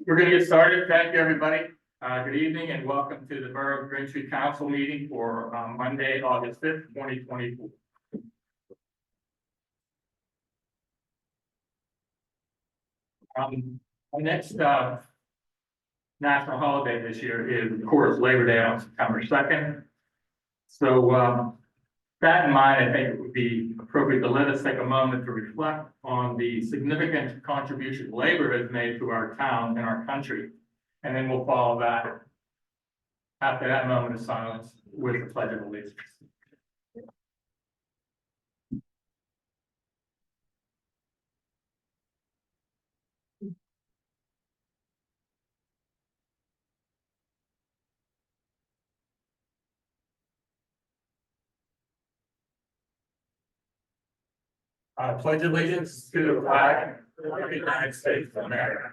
We're going to get started. Thank you, everybody. Good evening and welcome to the Borough Green Tree Council meeting for Monday, August 5th, 2024. Our next national holiday this year is, of course, Labor Day on September 2nd. So that in mind, I think it would be appropriate to let us take a moment to reflect on the significant contribution labor has made to our town and our country. And then we'll follow that after that moment of silence with the Pledge of Allegiance. I pledge allegiance to the flag of the United States of America,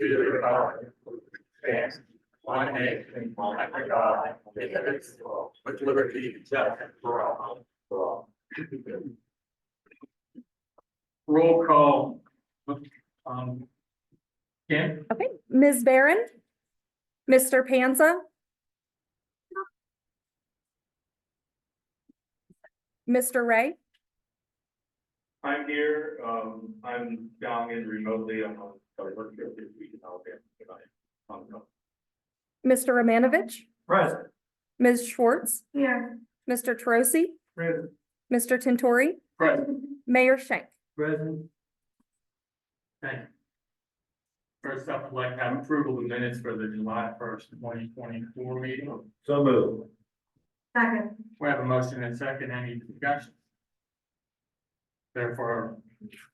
to the republic which stands one nation under God, indivisible, with liberty and justice for all. Roll call. Kim? Okay, Ms. Barron, Mr. Panza, Mr. Ray, I'm here. I'm down in remotely. I'm on work here this week in Alabama. Mr. Romanovich, Present. Ms. Schwartz, Here. Mr. Troisi, Present. Mr. Tintori, Present. Mayor Schenk. Present. Thank you. First up, I'd like to have approval of the minutes for the July 1st, 2024 meeting. So moved. Second. We have a motion and a second. Any discussion? Therefore,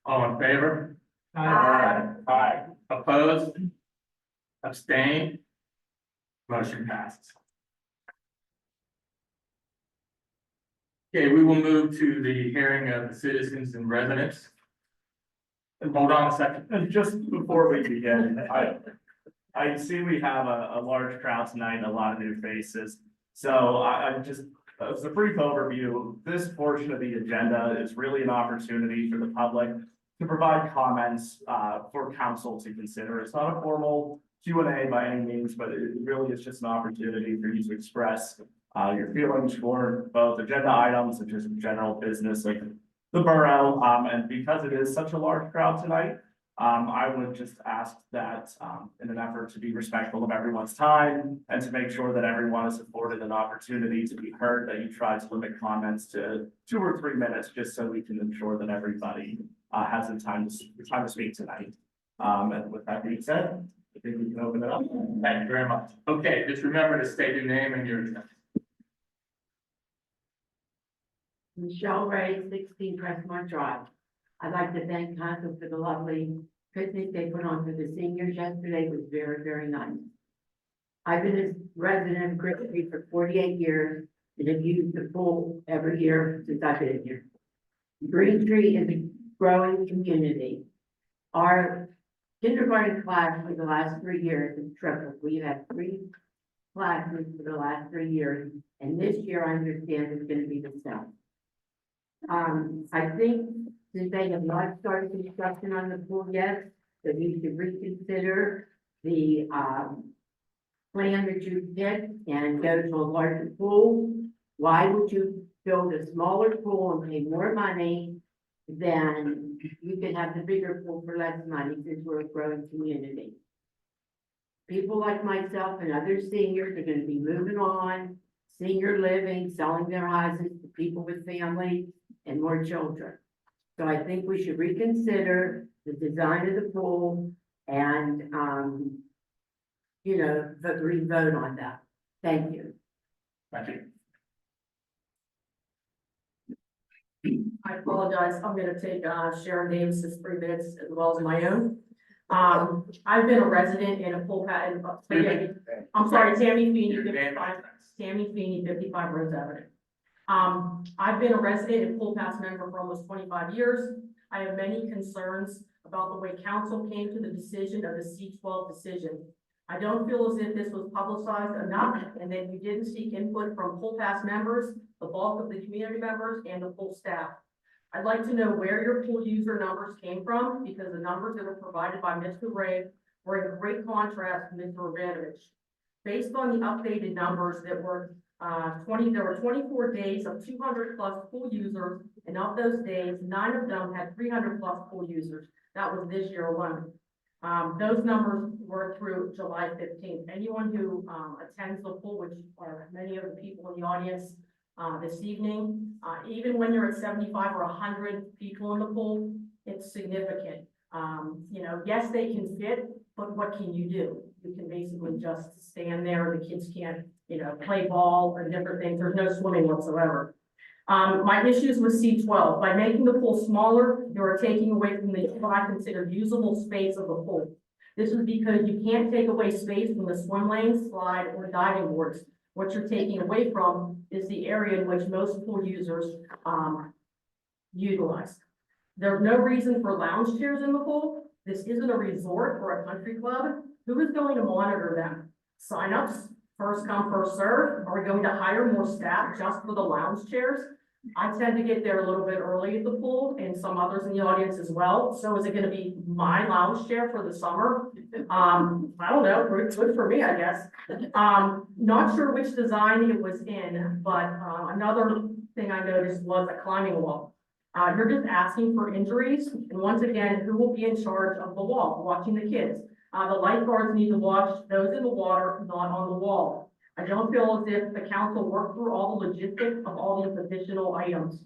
all in favor? Aye. Aye. Opposed? Abstained? Motion passes. Okay, we will move to the hearing of the citizens and residents. And hold on a second. And just before we begin, I see we have a large crowd tonight and a lot of new faces. So I just, as a brief overview, this portion of the agenda is really an opportunity for the public to provide comments for council to consider. It's not a formal Q&A by any means, but it really is just an opportunity for you to express your feelings for both agenda items and just general business of the borough. And because it is such a large crowd tonight, I would just ask that in an effort to be respectful of everyone's time and to make sure that everyone is afforded an opportunity to be heard, that you try to limit comments to 2 or 3 minutes, just so we can ensure that everybody has the time to speak tonight. And with that being said, I think we can open it up. Thank you very much. Okay, just remember to state your name and your address. Michelle Ray, 16 Crestmont Drive. I'd like to thank council for the lovely picnic they put on for the seniors yesterday. It was very, very nice. I've been a resident of Green Tree for 48 years and have used the pool every year since I've been here. Green Tree is a growing community. Our kindergarten class for the last 3 years has tripled. We've had 3 classes for the last 3 years, and this year I understand it's going to be the same. I think since they have not started construction on the pool yet, that we should reconsider the plan that you picked and go to a larger pool. Why would you build a smaller pool and pay more money than you can have the bigger pool for less money, since we're a growing community? People like myself and other seniors are going to be moving on, senior living, selling their houses to people with families and more children. So I think we should reconsider the design of the pool and, vote on that. Thank you. Thank you. I apologize. I'm gonna take Sharon Davis's 3 minutes as well as my own. I've been a resident in a pool pad. I'm sorry, Tammy Feeney, 55 Rose Avenue. I've been a resident and pool pass member for almost 25 years. I have many concerns about the way council came to the decision of the C12 decision. I don't feel as if this was publicized enough and that you didn't seek input from pool pass members, the bulk of the community members, and the pool staff. I'd like to know where your pool user numbers came from, because the numbers that were provided by Mr. Ray were in great contrast to Mr. Rabinovich. Based on the updated numbers that were, there were 24 days of 200 plus pool users, and of those days, 9 of them had 300 plus pool users. That was this year alone. Those numbers were through July 15th. Anyone who attends the pool, which are many of the people in the audience this evening, even when you're at 75 or 100 people in the pool, it's significant. You know, yes, they can fit, but what can you do? You can basically just stand there. The kids can't, you know, play ball or different things. There's no swimming whatsoever. My issues with C12, by making the pool smaller, you are taking away from the, what I consider usable space of the pool. This is because you can't take away space from the swim lanes, slide, or diving boards. What you're taking away from is the area in which most pool users, utilize. There's no reason for lounge chairs in the pool. This isn't a resort or a country club. Who is going to monitor them? Signups, first come, first serve? Are we going to hire more staff just for the lounge chairs? I tend to get there a little bit early at the pool, and some others in the audience as well. So is it gonna be my lounge chair for the summer? I don't know, good for me, I guess. Not sure which design it was in, but another thing I noticed was a climbing wall. You're just asking for injuries, and once again, who will be in charge of the wall, watching the kids? The lifeguards need to watch those in the water, not on the wall. I don't feel as if the council worked through all the logistics of all these additional items.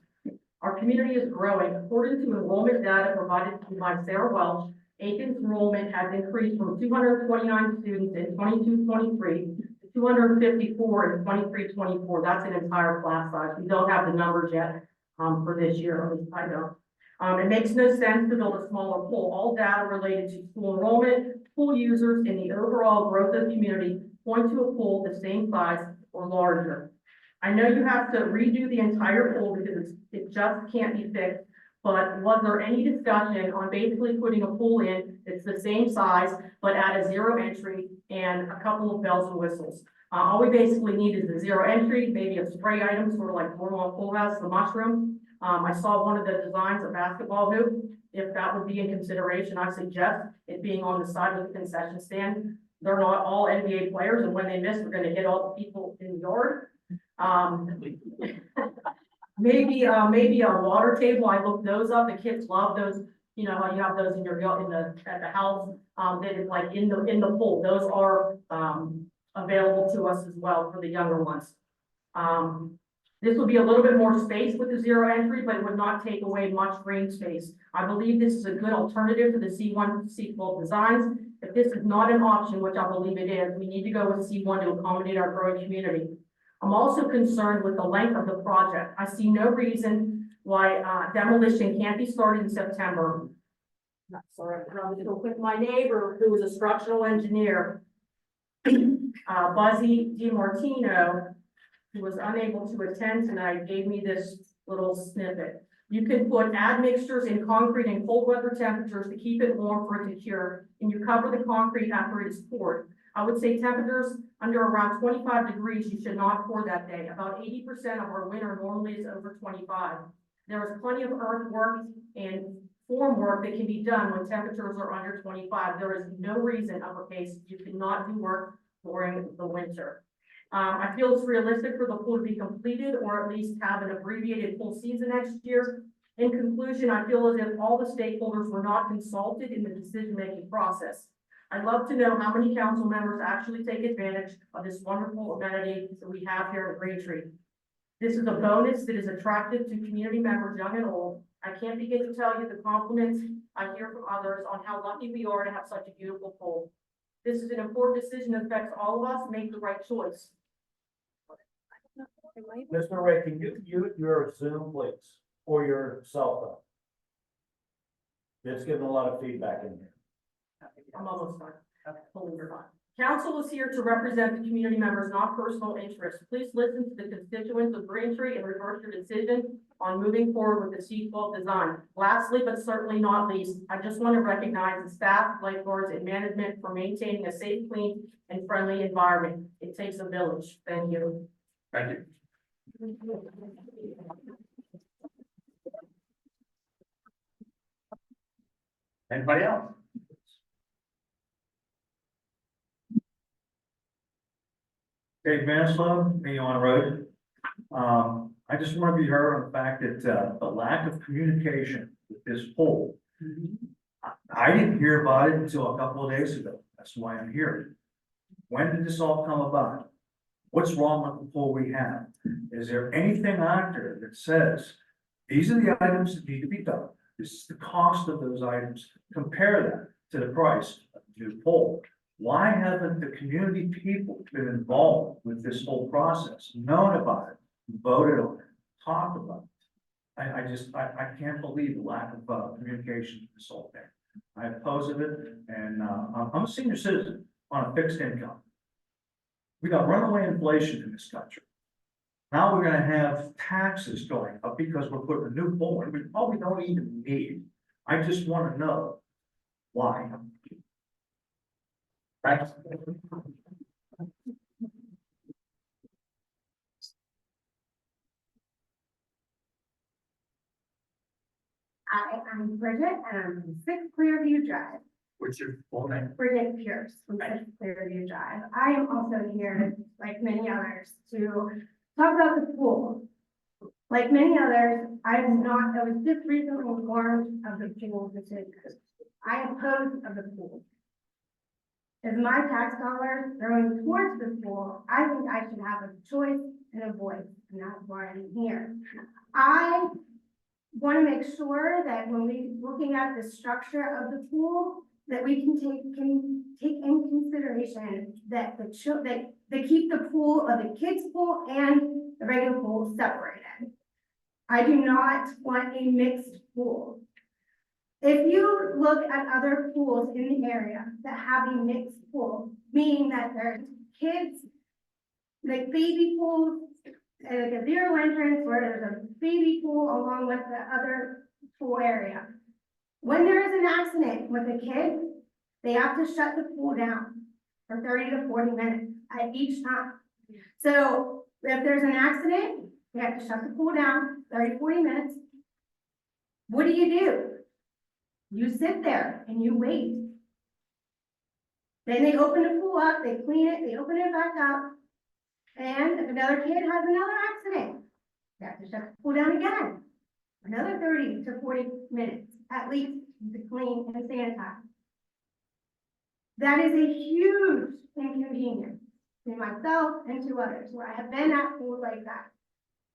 Our community is growing. According to enrollment data provided by Sarah Welch, Aiken's enrollment has increased from 229 students in 22-23 to 254 in 23-24. That's an entire class size. We don't have the numbers yet for this year, at least I don't. It makes no sense to build a smaller pool. All data related to school enrollment, pool users, and the overall growth of the community point to a pool the same size or larger. I know you have to redo the entire pool because it just can't be fixed, but was there any discussion on basically putting a pool in that's the same size, but at a zero entry and a couple of bells and whistles? All we basically need is a zero entry, maybe a spray item, sort of like Boardwalk Pool House, the mushroom. I saw one of the designs, a basketball hoop. If that would be in consideration, I suggest it being on the side of the concession stand. They're not all NBA players, and when they miss, we're gonna hit all the people in the yard. Maybe a water table. I looked those up. The kids love those. You know how you have those in your at the house. That is like in the pool. Those are available to us as well for the younger ones. This will be a little bit more space with the zero entry, but it would not take away much green space. I believe this is a good alternative to the C1, C12 designs. If this is not an option, which I believe it is, we need to go with C1 to accommodate our growing community. I'm also concerned with the length of the project. I see no reason why demolition can't be started in September. Sorry, I'm gonna go with my neighbor who is a structural engineer, Buzzy DiMartino, who was unable to attend tonight, gave me this little snippet. You can put admixtures in concrete in cold weather temperatures to keep it warm for it to cure, and you cover the concrete after it is poured. I would say temperatures under around 25 degrees, you should not pour that day. About 80% of our winter normally is over 25. There is plenty of earthwork and form work that can be done when temperatures are under 25. There is no reason, uppercase, you cannot do work during the winter. I feel it's realistic for the pool to be completed or at least have an abbreviated pool season next year. In conclusion, I feel as if all the stakeholders were not consulted in the decision-making process. I'd love to know how many council members actually take advantage of this wonderful amenity that we have here at Green Tree. This is a bonus that is attractive to community members, young and old. I can't begin to tell you the compliments I hear from others on how lucky we are to have such a beautiful pool. This is an important decision that affects all of us. Make the right choice. Mr. Ray, can you mute your Zoom, please, or your cell phone? It's getting a lot of feedback in here. I'm almost done. Believe it or not. Council is here to represent the community members, not personal interests. Please listen to the constituents of Green Tree and reverse your decision on moving forward with the C12 design. Lastly, but certainly not least, I just want to recognize the staff, lifeguards, and management for maintaining a safe, clean, and friendly environment. It takes a village. Thank you. Thank you. Anybody else? Dave Manslow, me on road. I just want to be heard on the fact that, the lack of communication with this pole. I didn't hear about it until a couple of days ago. That's why I'm here. When did this all come about? What's wrong with the pole we have? Is there anything out there that says, these are the items that need to be done? This is the cost of those items. Compare that to the price of the new pole. Why haven't the community people been involved with this whole process, known about it, voted on it, talked about it? I can't believe the lack of communication in this whole thing. I oppose of it, and I'm a senior citizen on a fixed income. We got runaway inflation in this country. Now we're gonna have taxes going up because we're putting a new pole in, we probably don't even need. I just wanna know why. Right? I'm Bridget and I'm from 6 Clearview Drive. What's your full name? Bridget Pierce from 6 Clearview Drive. I am also here, like many others, to talk about the pool. Like many others, I was just recently informed of the pool decision. I oppose of the pool. As my tax dollars going towards the pool, I think I should have a choice and a voice, and that's why I'm here. I want to make sure that when we looking at the structure of the pool, that we can take in consideration that that they keep the pool of the kids pool and the regular pool separated. I do not want a mixed pool. If you look at other pools in the area that have a mixed pool, meaning that there's kids, like baby pools, like a zero entrance where there's a baby pool along with the other pool area. When there is an accident with a kid, they have to shut the pool down for 30 to 40 minutes at each time. So if there's an accident, they have to shut the pool down 30, 40 minutes. What do? You sit there and you wait. Then they open the pool up, they clean it, they open it back up. And if another kid has another accident, they have to shut the pool down again. Another 30 to 40 minutes at least to clean and sanitize. That is a huge inconvenience to myself and to others where I have been at pools like that.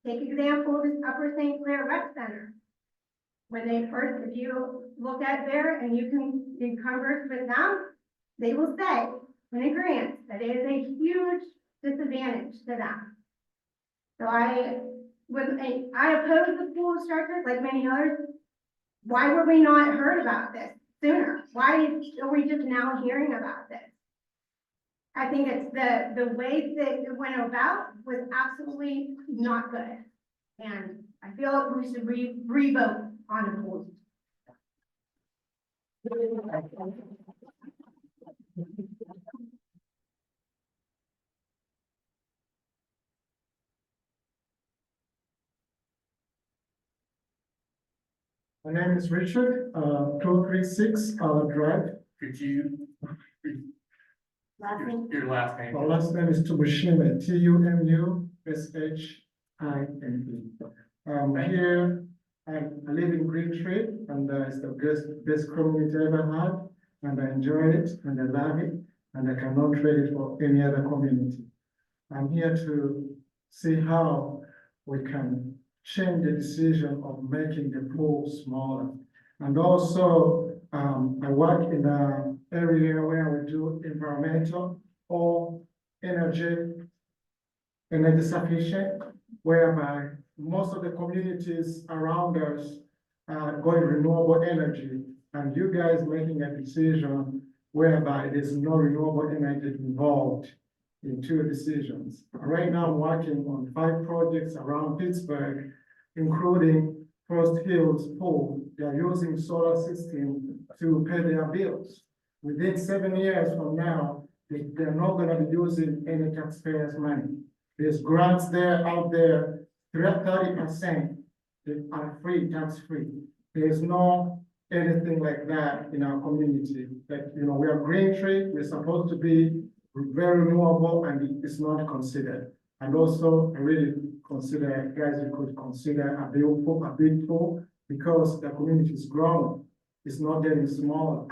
Take example, this Upper St. Clair Rec Center. When they first, if you look at there and you can converse with them, they will say in agreement that it is a huge disadvantage to them. So I oppose the pool structures like many others. Why were we not heard about this sooner? Why are we just now hearing about this? I think it's the way that it went about was absolutely not good. And I feel we should re-vote on the pools. My name is Richard, 236 Drive. Could you, your last name? My last name is Tumushime, Tumushime. Here, I live in Green Tree, and it's the best community I ever had, and I enjoy it, and I love it, and I cannot trade it for any other community. I'm here to see how we can change the decision of making the pool smaller. And also, I work in an area where we do environmental or energy sufficient, whereby most of the communities around us are going renewable energy, and you guys making a decision whereby there's no renewable energy involved in two decisions. Right now, I'm working on 5 projects around Pittsburgh, including Frost Hills Pool. They are using solar system to pay their bills. Within 7 years from now, they're not going to be using any taxpayers' money. There's grants there out there, 30% are free, tax-free. There's no anything like that in our community. Like, we are Green Tree, we're supposed to be very renewable and it's not considered. And also, I really consider, guys, you could consider a big pool because the community is growing. It's not getting smaller.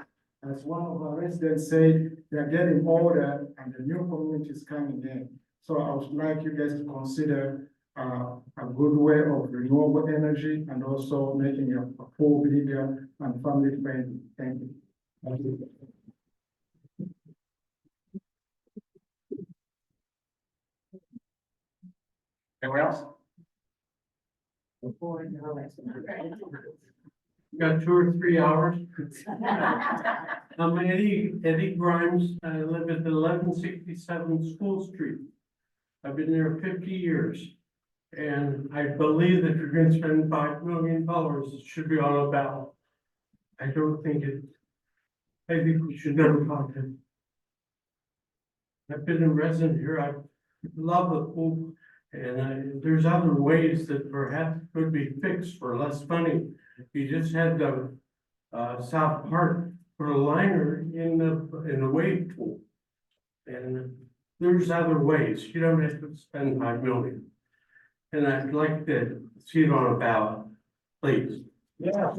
As one of our residents said, they're getting older and the new community is coming in. So I would like you guys to consider a good way of renewable energy and also making a pool bigger and family friendly. Thank you. Thank you. Anyone else? Got 2 or 3 hours. I'm Eddie Grimes. I live at 1167 School Street. I've been there 50 years. And I believe that you're going to spend $5 million. It should be on a ballot. I don't think it, I think we should never talk to him. I've been a resident here. I love the pool. And there's other ways that perhaps could be fixed for less money. You just had the South Park put a liner in the wave pool. And there's other ways. You don't have to spend $5 million. And I'd like to see it on a ballot, please. Yeah.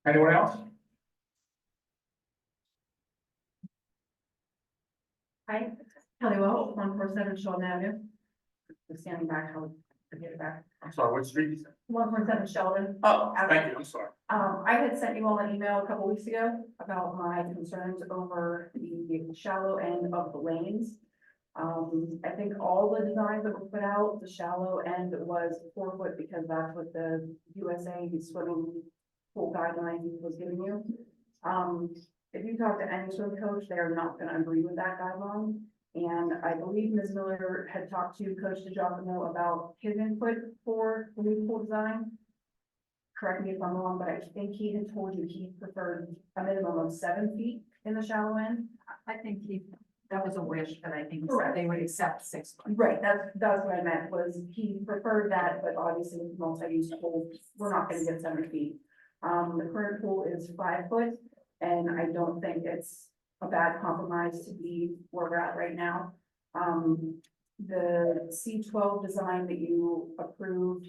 Anyone else? Hi, Kelly Welch, 147 Sheldon Avenue. Just standing back, how to get it back. I'm sorry, what street is that? 147 Sheldon. Oh, thank you, I'm sorry. I had sent you all an email a couple weeks ago about my concerns over the shallow end of the lanes. I think all the designs that were put out, the shallow end was 4 foot because that's what the USA swimming pool guideline was giving you. If you talk to any swim coach, they are not gonna agree with that guideline. And I believe Ms. Miller had talked to Coach DiGiacomo about his input for the new pool design. Correct me if I'm wrong, but I think he had told you he preferred a minimum of 7 feet in the shallow end. I think that was a wish, but I think Correct. they would accept 6 foot. Right, that's what I meant, was he preferred that, but obviously with multi-use pool, we're not gonna get 7 feet. The current pool is 5 foot, and I don't think it's a bad compromise to be where we're at right now. The C12 design that you approved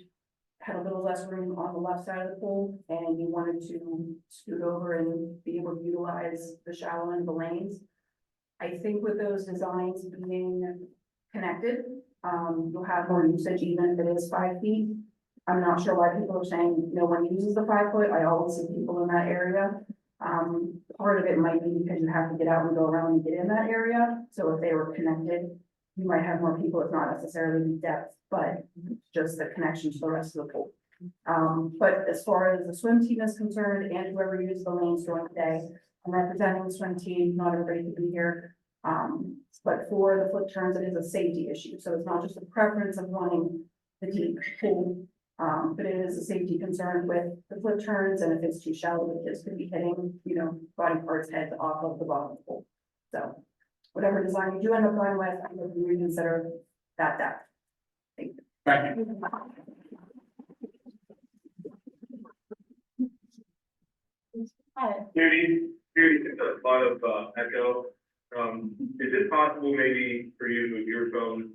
had a little less room on the left side of the pool, and you wanted to scoot over and be able to utilize the shallow end of the lanes. I think with those designs being connected, you'll have more usage even if it is 5 feet. I'm not sure why people are saying no one uses the 5 foot. I always see people in that area. Part of it might be because you have to get out and go around and get in that area. So if they were connected, you might have more people. It's not necessarily the depth, but just the connection to the rest of the pool. But as far as the swim team is concerned and whoever uses the lanes during the day, I'm representing the swim team, not everybody can be here. But for the flip turns, it is a safety issue. So it's not just a preference of wanting the deep pool. But it is a safety concern with the flip turns, and if it's too shallow, the kids could be hitting, body parts, heads off of the bottom of the pool. So whatever design you do end up going with, I would reconsider that depth. Thank you. Thank you. Judy, there's a lot of echo. Is it possible maybe for you to move your phone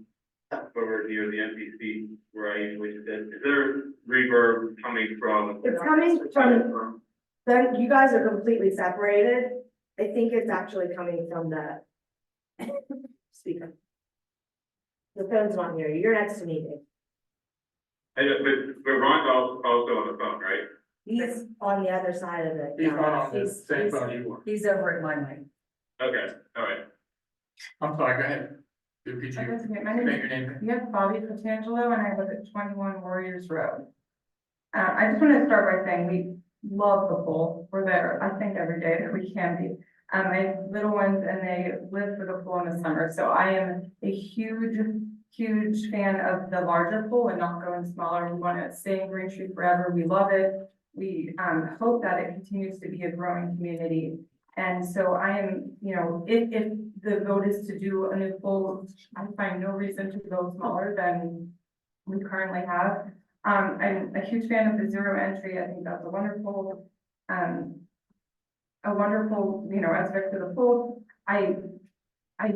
over near the NPC where I usually sit? Is there reverb coming from? It's coming from, then you guys are completely separated. I think it's actually coming from the speaker. The phone's not near you. You're next to me, Dave. I know, but Ron's also on the phone, right? He's on the other side of it. He's not on the same phone you were. He's over at my mic. Okay, all right. I'm sorry, go ahead. Could you My state name your name? is Bobby Petrangelo, and I live at 21 Warriors Road. I just want to start by saying we love the pool. We're there, I think, every day that we can be. I have little ones and they live for the pool in the summer, so I am a huge fan of the larger pool and not going smaller. We want to stay in Green Tree forever. We love it. We hope that it continues to be a growing community. And so I am, if the vote is to do a new pool, I find no reason to go smaller than we currently have. I'm a huge fan of the zero entry. I think that's a wonderful a wonderful, aspect to the pool. I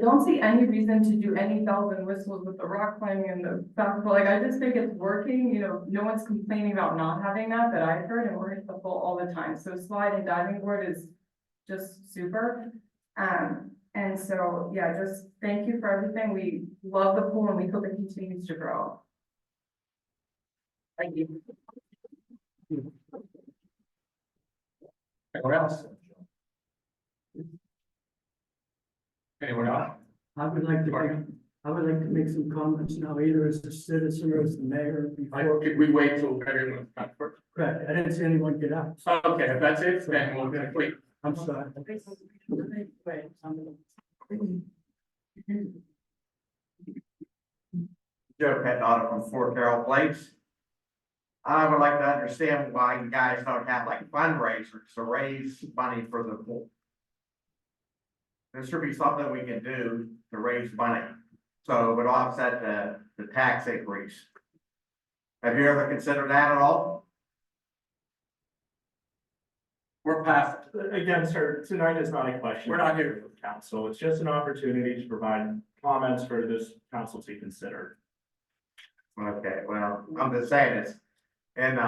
don't see any reason to do any bells and whistles with the rock climbing and the basketball. Like, I just think it's working, no one's complaining about not having that I've heard, and we're at the pool all the time. So slide and diving board is just super. And so, yeah, just thank you for everything. We love the pool and we hope it continues to grow. Thank you. Anyone else? Anyone else? I would like to make some comments now, either as a citizen or as the mayor before. Could we wait till everyone's done first? Correct, I didn't see anyone get up. Okay, if that's it, then we'll complete. I'm sorry. Joe Petnado from Fort Carroll Place. I would like to understand why you guys don't have like fundraisers to raise money for the pool. There should be something we can do to raise money, so it would offset the tax increase. Have you ever considered that at all? We're past, Again, sir, tonight is not a question. we're not here. for the council. It's just an opportunity to provide comments for this council to consider. Okay, well, I'm just saying this, and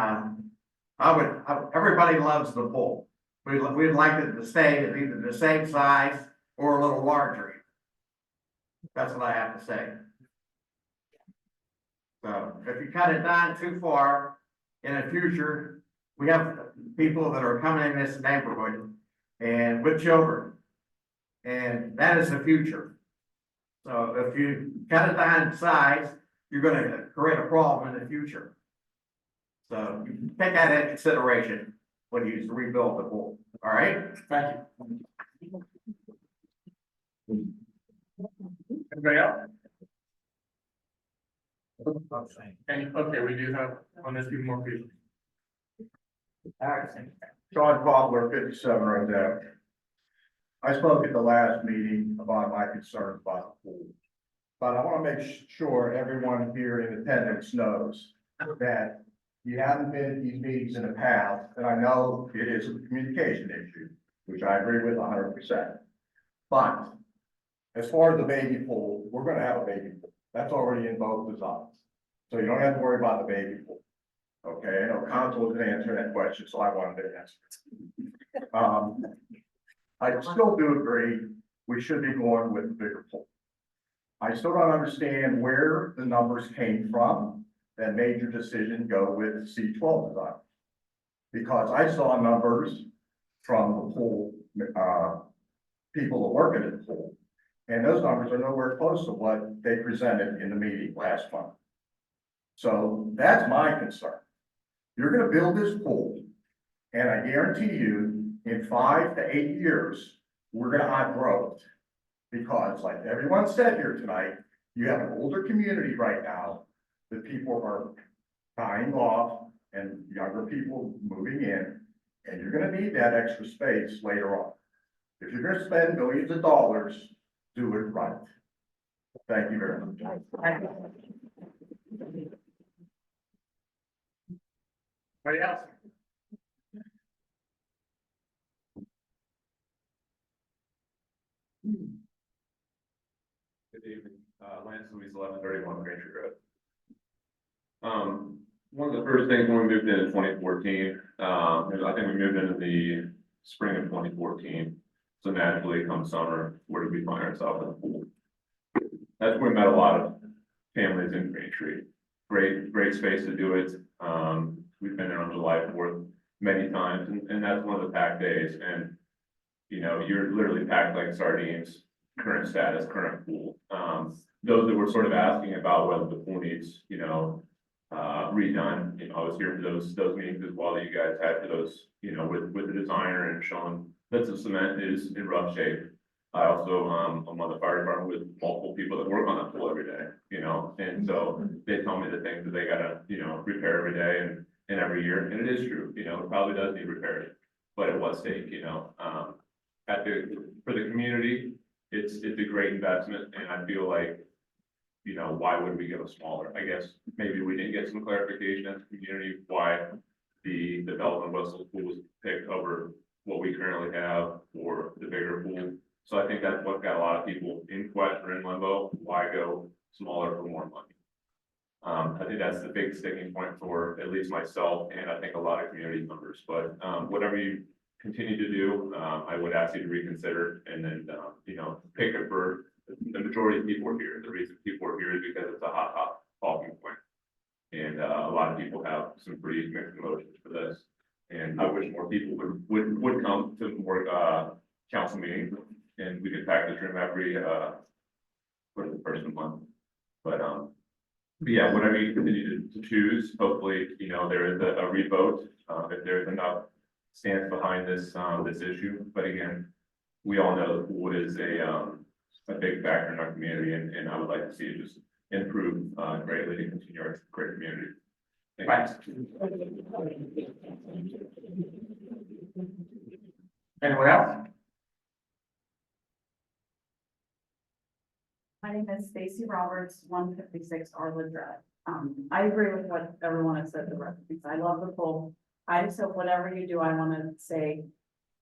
everybody loves the pool. We'd like it to stay at either the same size or a little larger. That's what I have to say. So if you cut it down too far, in the future, we have people that are coming in this neighborhood and with children. And that is the future. So if you cut it down in size, you're gonna create a problem in the future. So you take that into consideration when you rebuild the pool, all right? Thank you. Anybody else? Okay, we do have one or two more people. All right. John Butler, 57 right there. I spoke at the last meeting about my concerns about the pool. But I want to make sure everyone here in attendance knows that you haven't been at these meetings in the past, and I know it is a communication issue, which I agree with 100%. But as far as the baby pool, we're going to have a baby pool. That's already in both designs. So you don't have to worry about the baby pool. Okay, I know council didn't answer that question, so I wanted to answer it. I still do agree we should be going with the bigger pool. I still don't understand where the numbers came from that made your decision go with C12 design. Because I saw numbers from the pool, people that work at the pool, and those numbers are nowhere close to what they presented in the meeting last month. So that's my concern. You're gonna build this pool, and I guarantee you, in 5 to 8 years, we're gonna outgrow it. Because like everyone said here tonight, you have an older community right now that people are dying off and younger people moving in, and you're gonna need that extra space later on. If you're gonna spend millions of dollars, do it right. Thank you very much. Anybody else? Good evening, Lance Louise, 1131 Green Tree Road. One of the first things when we moved in 2014, I think we moved in the spring of 2014. So naturally, come summer, where did we find ourselves in the pool? That's where we met a lot of families in Green Tree. Great space to do it. We've been there on July 4th many times, and that's one of the packed days. And you're literally packed like sardines. Current status, current pool. Those that were sort of asking about whether the pool needs, redone, I was here for those meetings as well that you guys had for those, with the designer and showing that the cement is in rough shape. I also, I'm on the fire department with multiple people that work on that pool every day, and so they tell me the things that they gotta, repair every day and every year, and it is true, it probably does need repairs, but at what stake, for the community, it's a great investment, and I feel like, why would we go smaller? I guess maybe we didn't get some clarification as a community why the bells and whistles pool was picked over what we currently have. have for the bigger pool. So I think that's what got a lot of people in question or in limbo, why go smaller for more money? I think that's the big sticking point for at least myself and I think a lot of community members, but, whatever you continue to do, I would ask you to reconsider and then, pick it for the majority of people are here. The reason people are here is because it's a hot talking point. And, a lot of people have some pretty mixed emotions for this. And I wish more people would come to more, council meetings and we could pack this room every, for the first month. But yeah, whatever you continue to choose, hopefully, there is a revote, if there's enough stance behind this, this issue. But again, we all know the pool is a big factor in our community and I would like to see it just improve, greatly to continue our great community. Thanks. Anyone else? My name is Stacy Roberts, 156 Arlen Drive. I agree with what everyone has said, the residents. I love the pool. I just hope whatever you do, I want to say,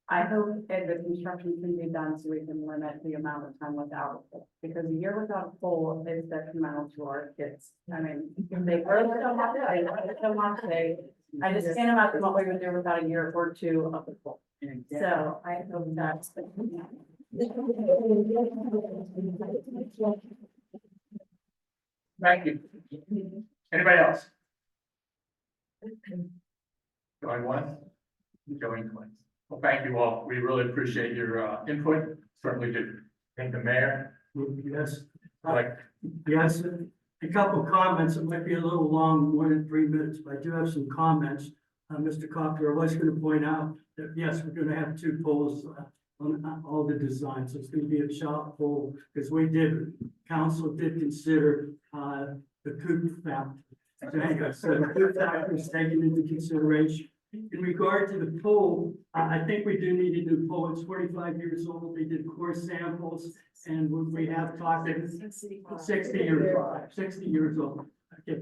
I hope that the construction can be done so we can limit the amount of time without a pool. Because a year without a pool is detrimental to our kids. I mean, they really don't want to, I just can't imagine what we would do without a year or two of the pool. So I hope that's. Thank you. Anybody else? Going once, going twice. Well, thank you all. We really appreciate your input. Certainly do. Thank the mayor. Yes, Like, yes, a couple of comments. It might be a little long, more than 3 minutes, but I do have some comments. Mr. Cocker, I was going to point out that, yes, we're going to have 2 poles on all the designs. So it's going to be a shop pole because council did consider the coop factor. So the coop factor is taken into consideration. In regard to the pool, I think we do need a new pool. It's 45 years old. They did core samples and we have talked at 60 years old. Okay,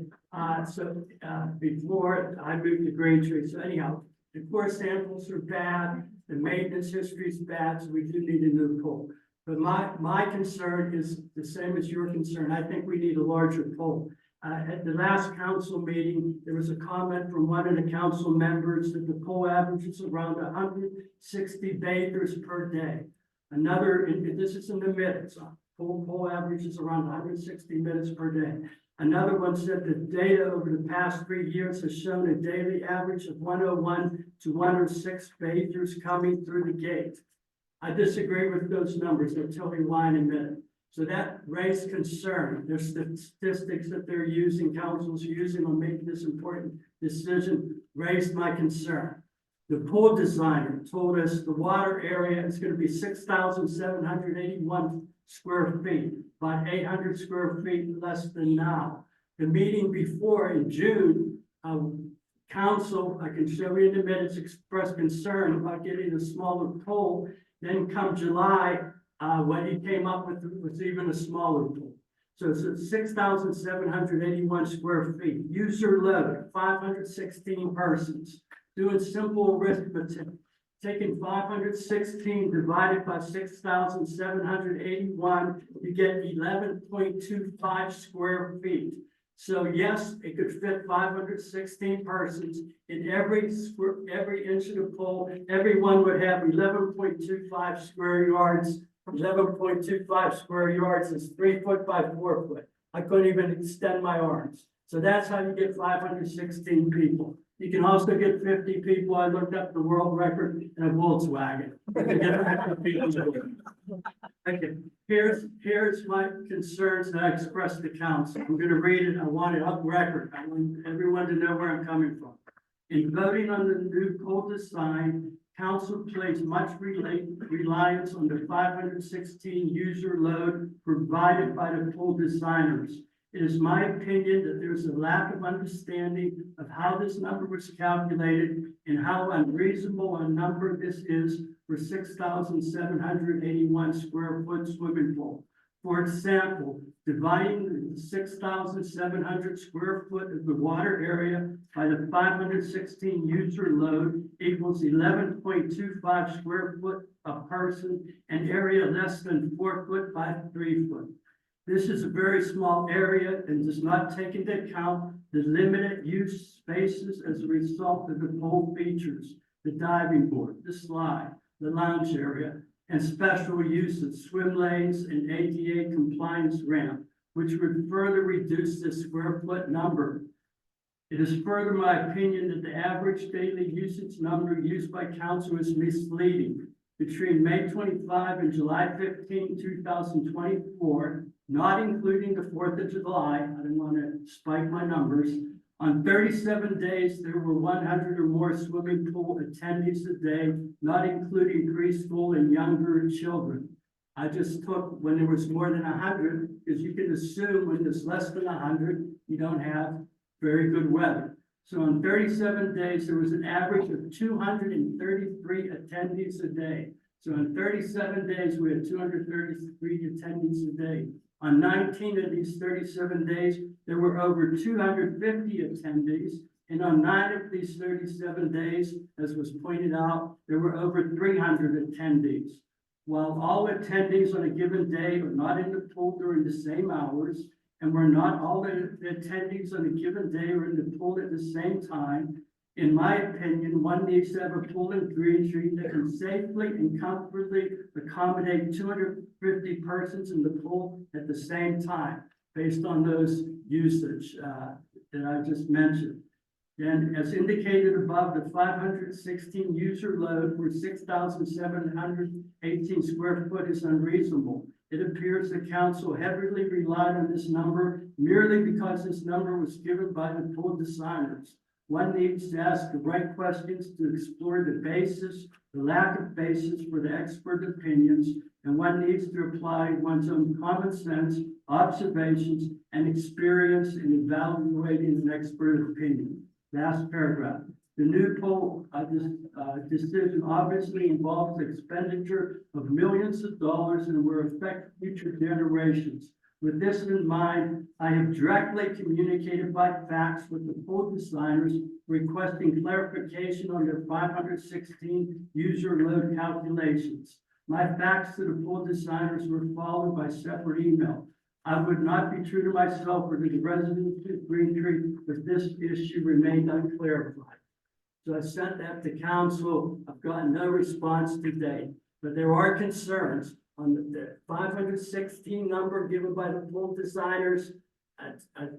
before I moved to Green Tree, so anyhow, the core samples are bad, the maintenance history is bad, so we do need a new pool. But my concern is the same as your concern. I think we need a larger pool. At the last council meeting, there was a comment from one of the council members that the pool average is around 160 bathers per day. This is in the minutes, pool average is around 160 minutes per day. Another one said the data over the past 3 years has shown a daily average of 101 to 106 bathers coming through the gate. I disagree with those numbers. I'll tell you why in a minute. So that raised concern. There's statistics that they're using, councils are using on making this important decision, raised my concern. The pool designer told us the water area is going to be 6,781 square feet, about 800 square feet less than now. The meeting before in June, council, I can show you in a minute, expressed concern about getting a smaller pool. Then come July, what he came up with was even a smaller pool. So it's 6,781 square feet. User load, 516 persons. Doing simple arithmetic, taking 516 divided by 6,781, you get 11.25 square feet. So yes, it could fit 516 persons in every inch of the pool. Everyone would have 11.25 square yards. 11.25 square yards is 3 foot by 4 foot. I couldn't even extend my arms. So that's how you get 516 people. You can also get 50 people. I looked up the world record in a Volkswagen. Okay. Here's my concerns that I expressed to council. I'm going to read it. I want it up record. I want everyone to know where I'm coming from. In voting on the new pool design, council placed much reliance on the 516 user load provided by the pool designers. It is my opinion that there's a lack of understanding of how this number was calculated and how unreasonable a number this is for 6,781 square foot swimming pool. For example, dividing the 6,700 square foot of the water area by the 516 user load equals 11.25 square foot a person and area less than 4 foot by 3 foot. This is a very small area and does not take into account the limited use spaces as a result of the pool features, the diving board, the slide, the lounge area, and special uses, swim lanes and ADA compliance ramp, which would further reduce the square foot number. It is further my opinion that the average daily usage number used by council is misleading. Between May 25 and July 15, 2024, not including the 4th of July, I didn't want to spike my numbers, on 37 days, there were 100 or more swimming pool attendees a day, not including preschool and younger children. I just took when there was more than 100, because you can assume when there's less than 100, you don't have very good weather. So on 37 days, there was an average of 233 attendees a day. So on 37 days, we had 233 attendees a day. On 19 of these 37 days, there were over 250 attendees. And on 9 of these 37 days, as was pointed out, there were over 300 attendees. While all attendees on a given day are not in the pool during the same hours, and we're not all the attendees on a given day are in the pool at the same time, in my opinion, one needs to have a pool in Green Tree that can safely and comfortably accommodate 250 persons in the pool at the same time, based on those usage that I just mentioned. And as indicated above, the 516 user load for 6,718 square foot is unreasonable. It appears the council heavily relied on this number merely because this number was given by the pool designers. One needs to ask the right questions to explore the basis, the lack of basis for the expert opinions, and one needs to apply one's own common sense, observations, and experience in evaluating an expert opinion. Last paragraph. The new poll decision obviously involves expenditure of millions of dollars and will affect future generations. With this in mind, I have directly communicated by fax with the pool designers requesting clarification on their 516 user load calculations. My fax to the pool designers were followed by separate email. I would not be true to myself or to the residents of Green Tree if this issue remained unclarified. So I sent that to council. I've gotten no response today, but there are concerns on the 516 number given by the pool designers. I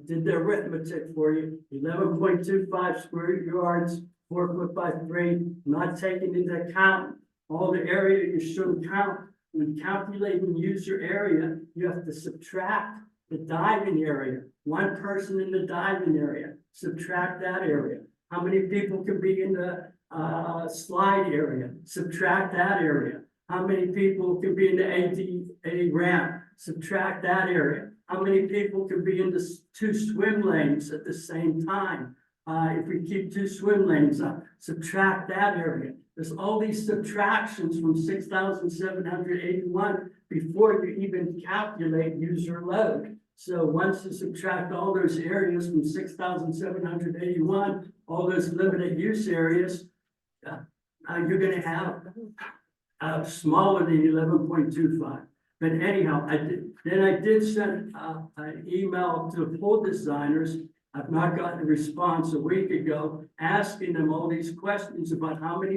did the arithmetic for you, 11.25 square yards, 4 foot by 3, not taking into account all the area you shouldn't count. When calculating user area, you have to subtract the diving area. One person in the diving area, subtract that area. How many people can be in the slide area? Subtract that area. How many people can be in the ADA ramp? Subtract that area. How many people can be in the 2 swim lanes at the same time? If we keep 2 swim lanes up, subtract that area. There's all these subtractions from 6,781 before you even calculate user load. So once you subtract all those areas from 6,781, all those limited use areas, you're going to have smaller than 11.25. But anyhow, I did send an email to the pool designers. I've not gotten a response a week ago, asking them all these questions about how they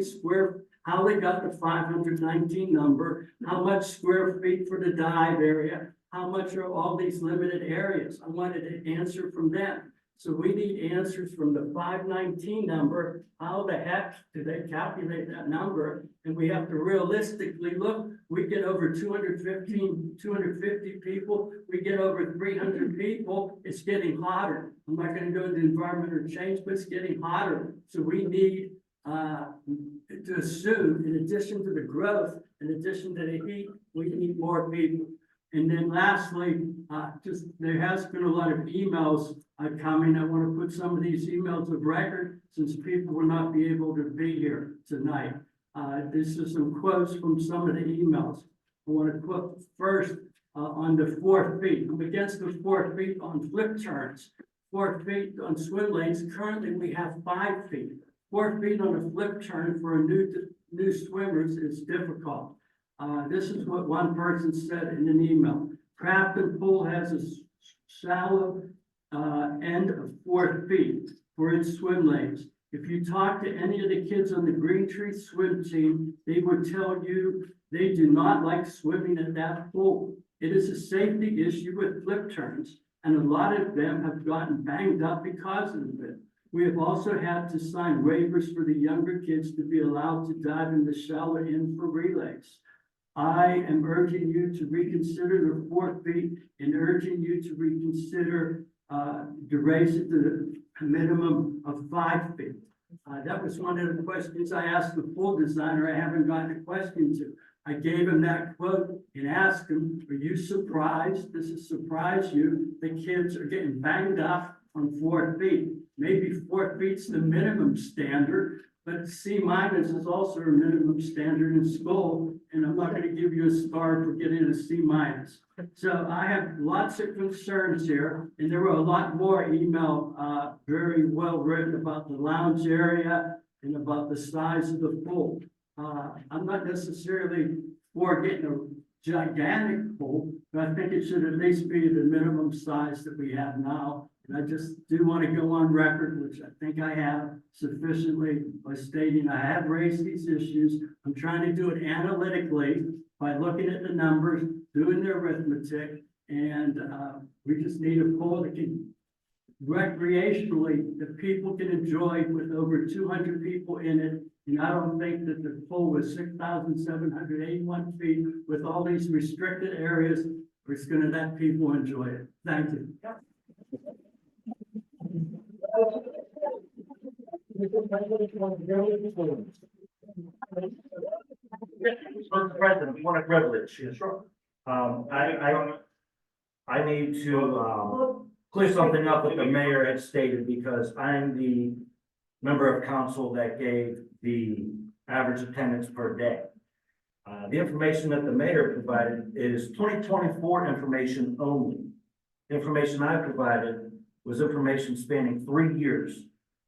got the 519 number, how much square feet for the dive area, how much are all these limited areas. I wanted an answer from them. So we need answers from the 519 number. How the heck do they calculate that number? And we have to realistically look. We get over 250 people. We get over 300 people. It's getting hotter. I'm not going to go into environmental change, but it's getting hotter. So we need to assume, in addition to the growth, in addition to the heat, we need more people. And then lastly, there has been a lot of emails coming. I want to put some of these emails of record since people will not be able to be here tonight. This is some quotes from some of the emails. I want to quote first on the 4 feet. I'm against the 4 feet on flip turns. 4 feet on swim lanes. Currently, we have 5 feet. 4 feet on a flip turn for a new swimmers is difficult. This is what one person said in an email. Crafton Pool has a shallow end of 4 feet for its swim lanes. If you talk to any of the kids on the Green Tree swim team, they would tell you they do not like swimming at that pool. It is a safety issue with flip turns, and a lot of them have gotten banged up because of it. We have also had to sign waivers for the younger kids to be allowed to dive in the shallow end for relays. I am urging you to reconsider the 4 feet and urging you to reconsider to raise it to a minimum of 5 feet. That was one of the questions I asked the pool designer. I haven't gotten a question to. I gave him that quote and asked him, are you surprised? Does it surprise you that kids are getting banged up on 4 feet? Maybe 4 feet's the minimum standard, but C- is also a minimum standard in school, and I'm not gonna give you a star for getting a C-. So I have lots of concerns here, and there were a lot more email, very well written about the lounge area and about the size of the pool. I'm not necessarily for getting a gigantic pool, but I think it should at least be the minimum size that we have now. And I just do want to go on record, which I think I have sufficiently, by stating I have raised these issues. I'm trying to do it analytically by looking at the numbers, doing the arithmetic, and we just need a pool that can recreationally, that people can enjoy with over 200 people in it. And I don't think that the pool was 6,781 feet with all these restricted areas, it's going to let people enjoy it. Thank you. Mr. President, one privilege. Sure. I need to, clear something up that the mayor had stated, because I'm the member of council that gave the average attendance per day. The information that the mayor provided is 2024 information only. The information I provided was information spanning 3 years.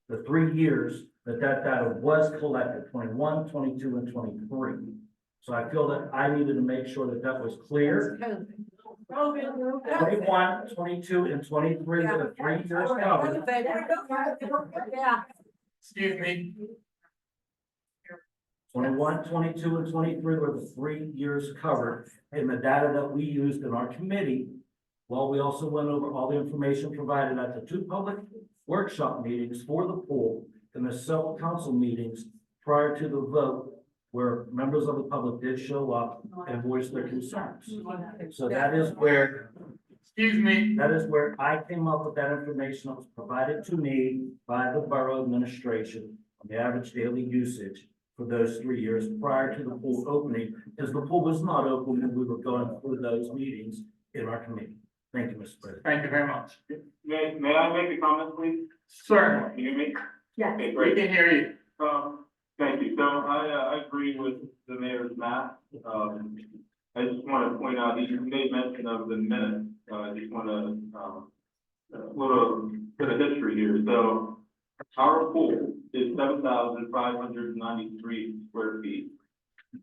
The 3 years that data was collected, 21, 22, and 23. So I feel that I needed to make sure that that was clear. 21, 22, and 23 were the 3 years covered. Excuse me. 21, 22, and 23 were the 3 years covered in the data that we used in our committee. While we also went over all the information provided at the 2 public workshop meetings for the pool and the several council meetings prior to the vote, where members of the public did show up and voice their concerns. So that is where, Excuse me. that is where I came up with that information that was provided to me by the borough administration on the average daily usage for those 3 years prior to the pool opening, because the pool was not open when we were going through those meetings in our committee. Thank you, Mr. President. Thank you very much. May I make a comment, please? Certainly. Can you hear me? Yeah. Okay, We great. can hear you. Thank you. So I agree with the mayor's math. I just want to point out, you made mention of the minutes. I just want to, a little bit of history here. So our pool is 7,593 square feet.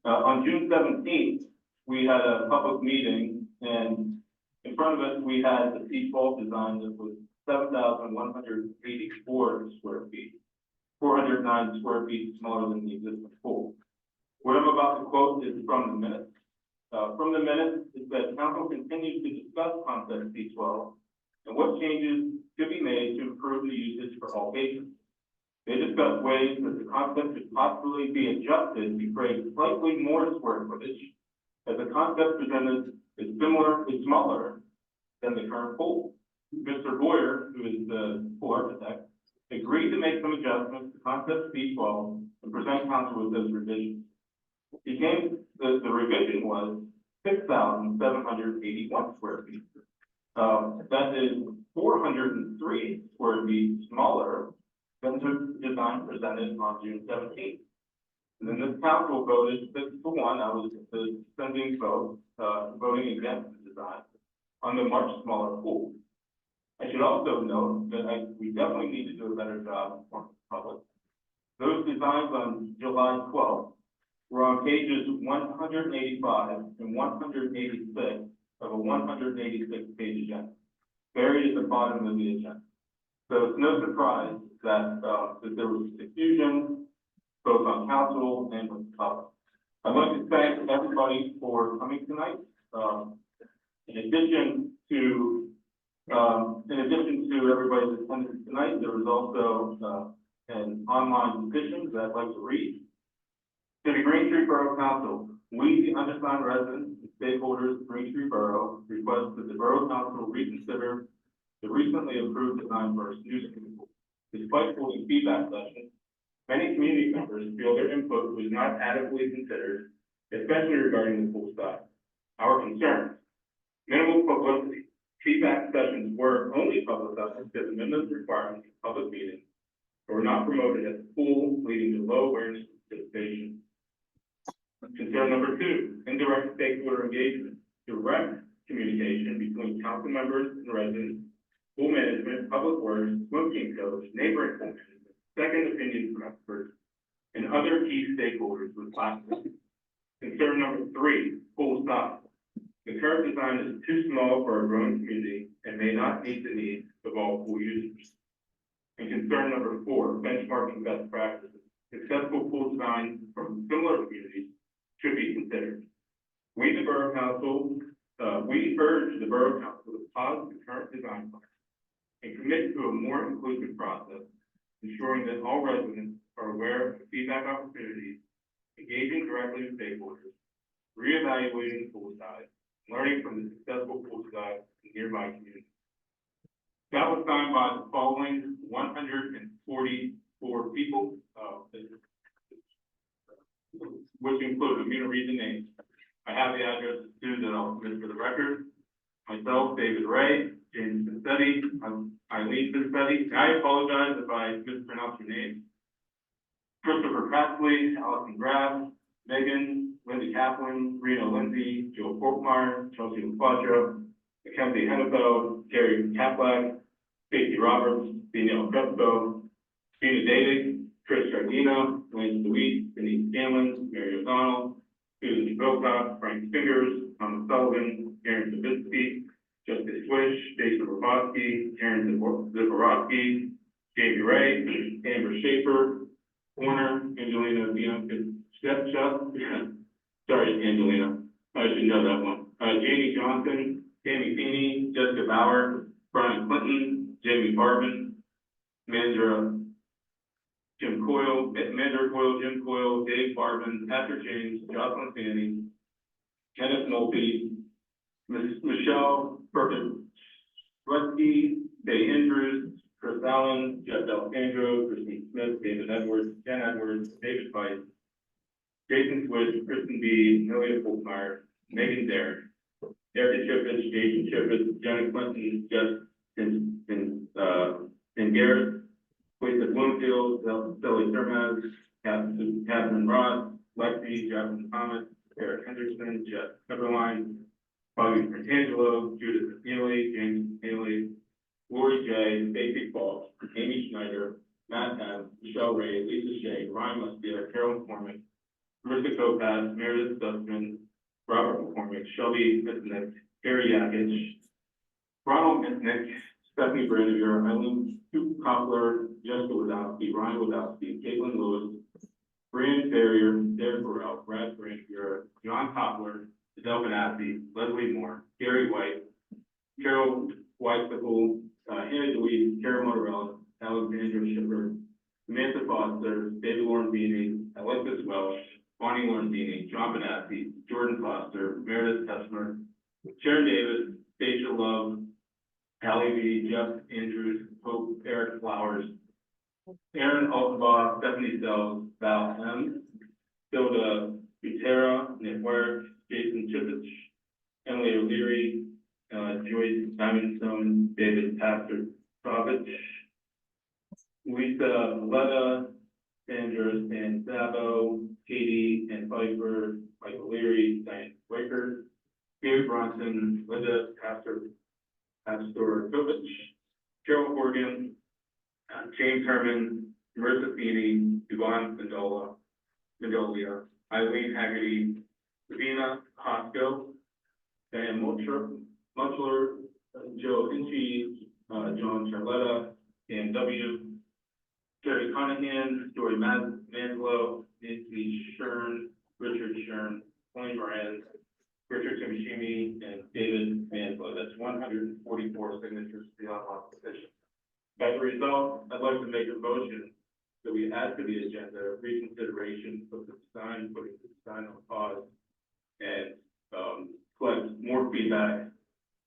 On June 17th, we had a public meeting, and in front of us, we had the default design that was 7,184 square feet. 409 square feet smaller than the existing pool. What I'm about to quote is from the minutes. From the minutes, it says council continues to discuss concept C12 and what changes could be made to improve the usage for all patrons. They discussed ways that the concept could possibly be adjusted to create slightly more square footage, as the concept presented is smaller than the current pool. Mr. Boyer, who is the pool architect, agreed to make some adjustments to concept C12 and present council with those revisions. The revision was 6,781 square feet. That is 403 square feet smaller than the design presented on June 17th. And then this council voted 6-1. I was the sending vote, voting against the design on the much smaller pool. I should also note that we definitely need to do a better job for the public. Those designs on July 12th were on pages 185 and 186 of a 186-page agenda, buried at the bottom of the agenda. So it's no surprise that there was confusion both on council and with the public. I'd like to thank everybody for coming tonight. In addition to everybody's attendance tonight, there was also an online petition that I'd like to read. To the Green Tree Borough Council, we, the undersigned residents and stakeholders of Green Tree Borough, request that the Borough Council reconsider the recently approved design for our new swimming pool. Despite holding feedback sessions, many community members feel their input was not adequately considered, especially regarding the pool size. Our concerns: minimal publicity. Feedback sessions were only publicized because of minimum requirements of public meetings or were not promoted at the pool, leading to low awareness and participation. Concern number 2, indirect stakeholder engagement. Direct communication between council members and residents, pool management, public works, swim team coach, neighboring pool management, second opinions from experts, and other key stakeholders with platforms. Concern number 3, pool size. The current design is too small for a growing community and may not meet the needs of all pool users. And concern number 4, benchmarking best practices. Successful pool designs from similar communities should be considered. We, the Borough Council, we urge the Borough Council to pause the current design plan and commit to a more inclusive process, ensuring that all residents are aware of the feedback opportunities, engaging directly with stakeholders, reevaluating the pool size, learning from the successful pool design in nearby communities. That was signed by the following 144 people, which include, I'm going to read the names. I have the addresses too that I'll submit for the record. Myself, David Ray, James Pincetti, Eileen Pincetti, and I apologize if I mispronounce your name. Christopher Presley, Allison Graff, Megan, Linda Kaplan, Reno Lindsay, Joe Forkmeyer, Chelsea LaFaggio, Mackenzie Hennepel, Gary Kaplak, Stacey Roberts, Danielle Crespo, Gina Daly, Chris Jardino, Lance DeWeese, Denise Scanlon, Mary O'Donnell, Susan Wilcox, Frank Fingers, Thomas Sullivan, Aaron Zabisky, Justice Swish, Jason Robotsky, Aaron Zaborowski, Jamie Ray, Amber Schaefer, Warner, Angelina Bianca, sorry, Angelina, I should know that one. Jamie Johnson, Tammy Feeney, Jessica Bauer, Brian Clinton, Jamie Barvin, Mandra Jim Coyle, Jim Coyle, Dave Barvin, Patrick James, Jocelyn Fanny, Kenneth Nolte, Michelle Perkins, Rusty, Bay Andrews, Chris Allen, Jeff D'Alessandro, Christine Smith, David Edwards, Ken Edwards, David Weiss, Jason Swish, Kristen B, Amelia Folkmeyer, Megan Derrick, Erica Chippich, Jason Chippich, Jenna Clinton, and Garrett, Lisa Bloomfield, Sally Termaz, Catherine Ross, Lexi, Jasmine Thomas, Eric Henderson, Jeff Everline, Bobby Frantangelo, Judith McNeely, James McNeely, Lori J, Stacey Falk, Amy Schneider, Matt M, Michelle Ray, Lisa Shea, Ryan Mustia, Carol McCormick, Marissa Kopass, Meredith Sussman, Robert McCormick, Shelby Mitnick, Gary Yakich, Ronald Mitnick, Stephanie Brandiger, Eileen Koppler, Jessica Wadowski, Ryan Wadowski, Caitlin Lewis, Brian Ferrier, Derek Burrell, Brad Brandiger, John Koppler, Adele Benassi, Leslie Moore, Gary White, Carol Weisbickle, Hannah DeWeese, Carol Motorella, Alexandra Shipper, Samantha Foster, David Lorenzini, Alexis Welsh, Bonnie Lorenzini, John Benassi, Jordan Foster, Meredith Tessmer, Sharon Davis, Stacia Love, Hallie V, Jeff Andrews, Hope, Eric Flowers, Aaron Altabaugh, Stephanie Sells, Val M, Hilda Butera, Nick Werk, Jason Chippich, Emily O'Leary, Joyce Diamondstone, David Pastor Savage, Lisa Valletta, Sandra Stan Sabo, Katie and Piper, Michael Leary, Diane Waker, Bronson, Linda Pastorovich, Carol Morgan, James Herman, Marissa Feeney, Yvonne Mendolia, Eileen Haggerty, Savina Hosko, Diane Muchler, Joe Inchi, John Charletta, Dan W., Jerry Conahan, Joey Manslow, Nancy Shern, Richard Shern, Tony Moran, Richard Kimishimi, and David Manslow. That's 144 signatures to the unlocked petition. As a result, I'd like to make a motion that we add to the agenda reconsideration of the design, putting the design on pause, and collect more feedback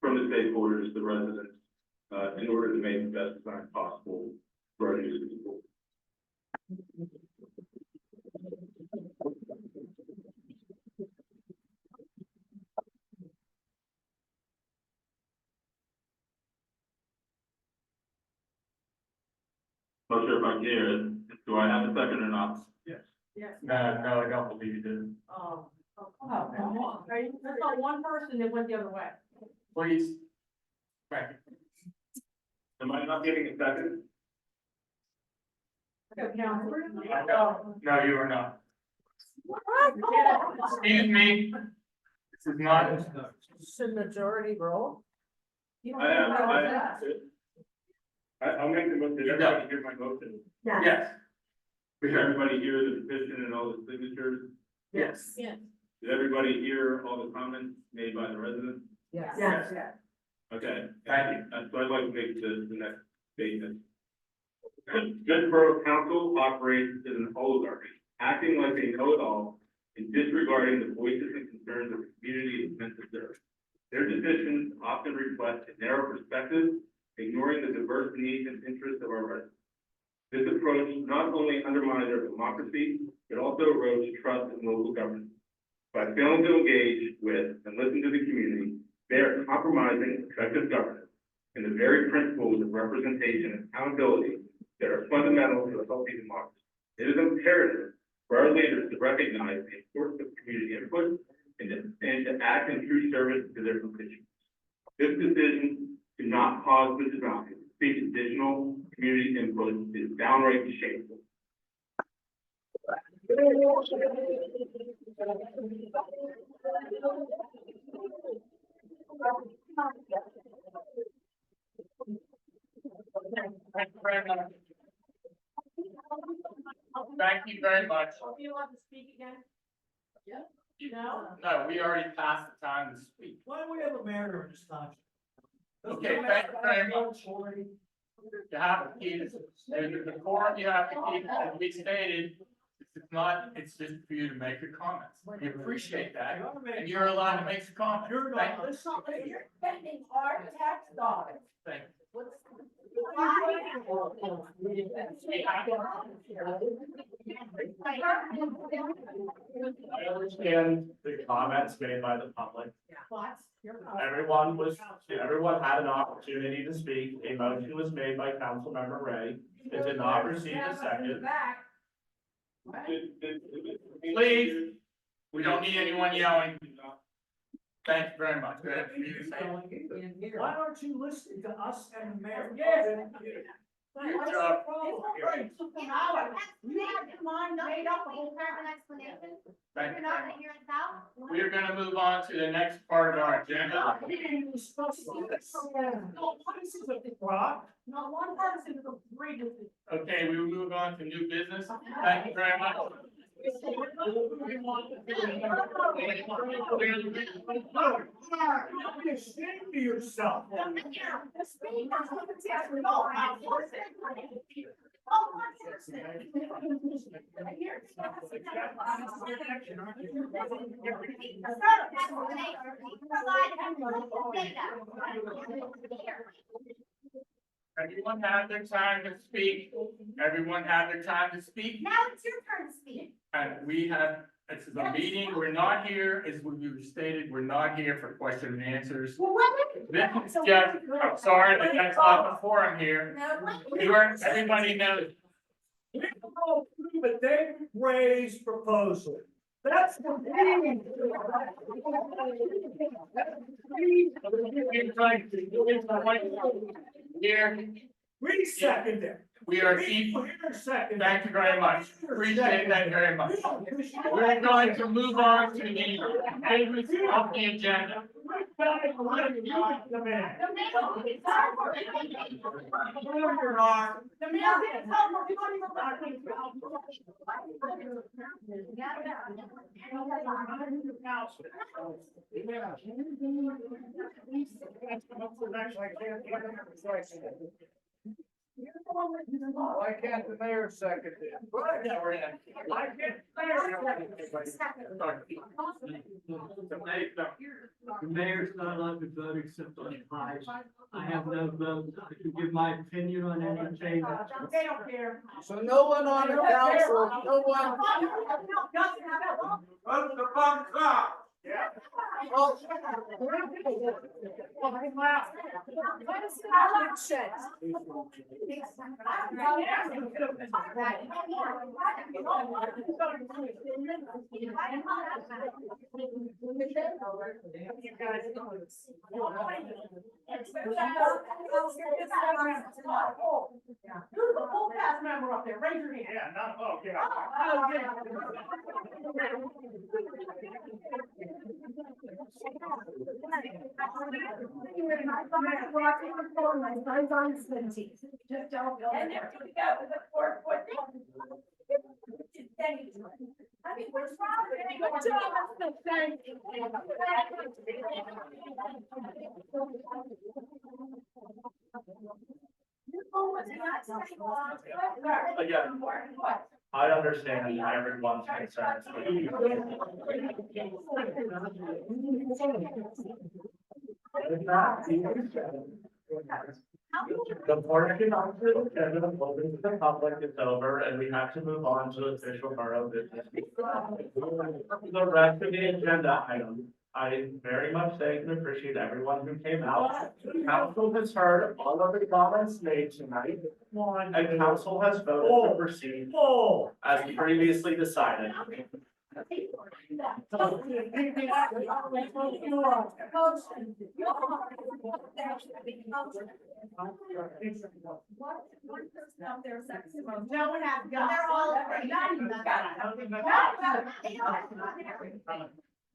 from the stakeholders, the residents, in order to make the best design possible for our new school. Not sure if I can hear it. Do I have a second or not? Yes. Yes. No, I don't believe you did. Oh, come on. Right? There's not one person that went the other way. Please. Thank you. Am I not getting a second? No, you are not. Excuse me. This is not. Should majority roll? I'll make the motion. Did everybody hear my motion? Yes. Did everybody hear the petition and all the signatures? Yes. Yes. Did everybody hear all the comments made by the residents? Yes. Yes. Okay. Thank you. So I'd like to make the next statement. Green Borough Council operates as an oligarchy, acting like they know it all and disregarding the voices and concerns of the community it's meant to serve. Their decisions often reflect a narrow perspective, ignoring the diverse needs and interests of our residents. This approach not only undermines our democracy, it also erodes trust in local government. By failing to engage with and listen to the community, they are compromising effective governance and the very principles of representation and accountability that are fundamental to a healthy democracy. It is imperative for our leaders to recognize the importance of community input and to act in true service to their constituents. This decision to not pause the design, seek additional community input is downright shameful. Thank you very much. Thank you very much. Are you allowed to speak again? Yeah. No? No, we already passed the time to speak. Why don't we have a mayor in this township? Okay, thank you very much. You have to keep, there's a decorum you have to keep, as we stated, it's not, it's just for you to make your comments. We appreciate that, and you're allowed to make your comments. Thank you. You're spending our tax dollars. Thank you. I understand the comments made by the public. Everyone had an opportunity to speak. A motion was made by Councilmember Ray. It did not receive a second. Please, we don't need anyone yelling. Thank you very much. Go ahead. Why aren't you listening to us and the mayor? Good job. Thank you very much. We are gonna move on to the next part of our agenda. Not one person agreed with it. Okay, we will move on to new business. Thank you very much. Be ashamed of yourself. Everyone had their time to speak. Everyone had their time to speak. Now it's your turn to speak. And we have, this is a meeting. We're not here, as we stated, we're not here for question and answers. This is just, I'm sorry, but that's not the forum here. Everybody knows. We go through the David Ray's proposal. That's the thing. Here, We second it. we are Second. thank you very much. Appreciate that very much. We're going to move on to the items of the agenda. Why can't the mayor second it? The mayor's not allowed to vote except on ties. I have no vote. I can give my opinion on anything. They don't care. So no one on the council, no one. Vote the funds up. Yeah. Who's the full cast member up there? Raise your hand. Yeah, not, oh, yeah. My son's on Slinty. Just don't go. And there we go, with the 4-foot. I mean, what's wrong with Again, I understand everyone's concerns. The portion of the agenda open to the public is over and we have to move on to official borough business. The rest of the agenda items, I very much thank and appreciate everyone who came out. Council has heard all of the comments made tonight. And council has voted to proceed as previously decided. No one has got. They're all over. Not even got.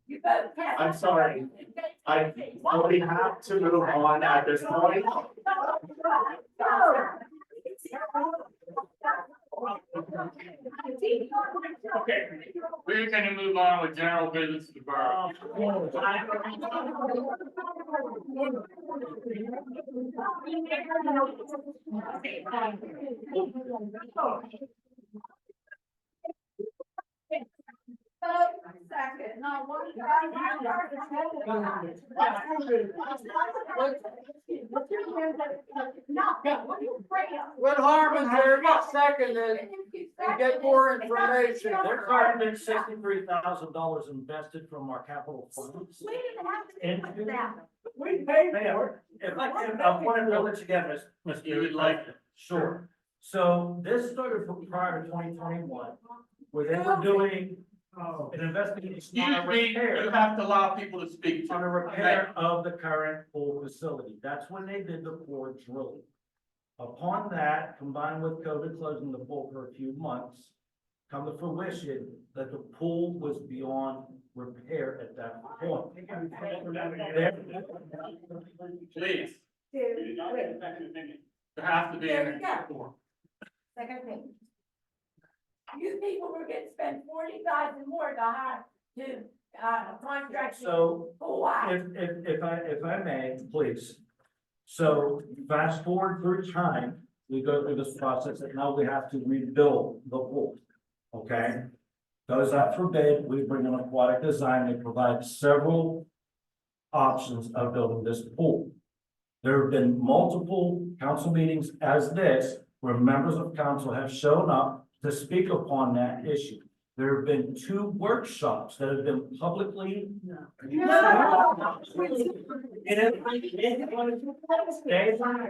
You vote. I'm sorry. We have to move on at this point. Okay, we're gonna move on with general business of the borough. Second, no, one. What harm is there in seconding and get more information? There's already been $63,000 invested from our capital funds. We didn't have to do that. We paid for it. If I can, I want to build it together, Mr. You would like it. Sure. So this started from prior to 2021, where they were doing an investigation Excuse on a me, you repair, have to allow people to speak. on a repair of the current pool facility. That's when they did the core drilling. Upon that, combined with COVID closing the pool for a few months, come to fruition that the pool was beyond repair at that point. Please, there has to be There an we go. Second thing. You people were gonna spend 40,000 more to hire contract. So Why? if I may, please. So fast forward through time, we go through this process and now we have to rebuild the pool. Okay? Goes out for bid, we bring in aquatic design, they provide several options of building this pool. There have been multiple council meetings as this, where members of council have shown up to speak upon that issue. There have been 2 workshops that have been publicly.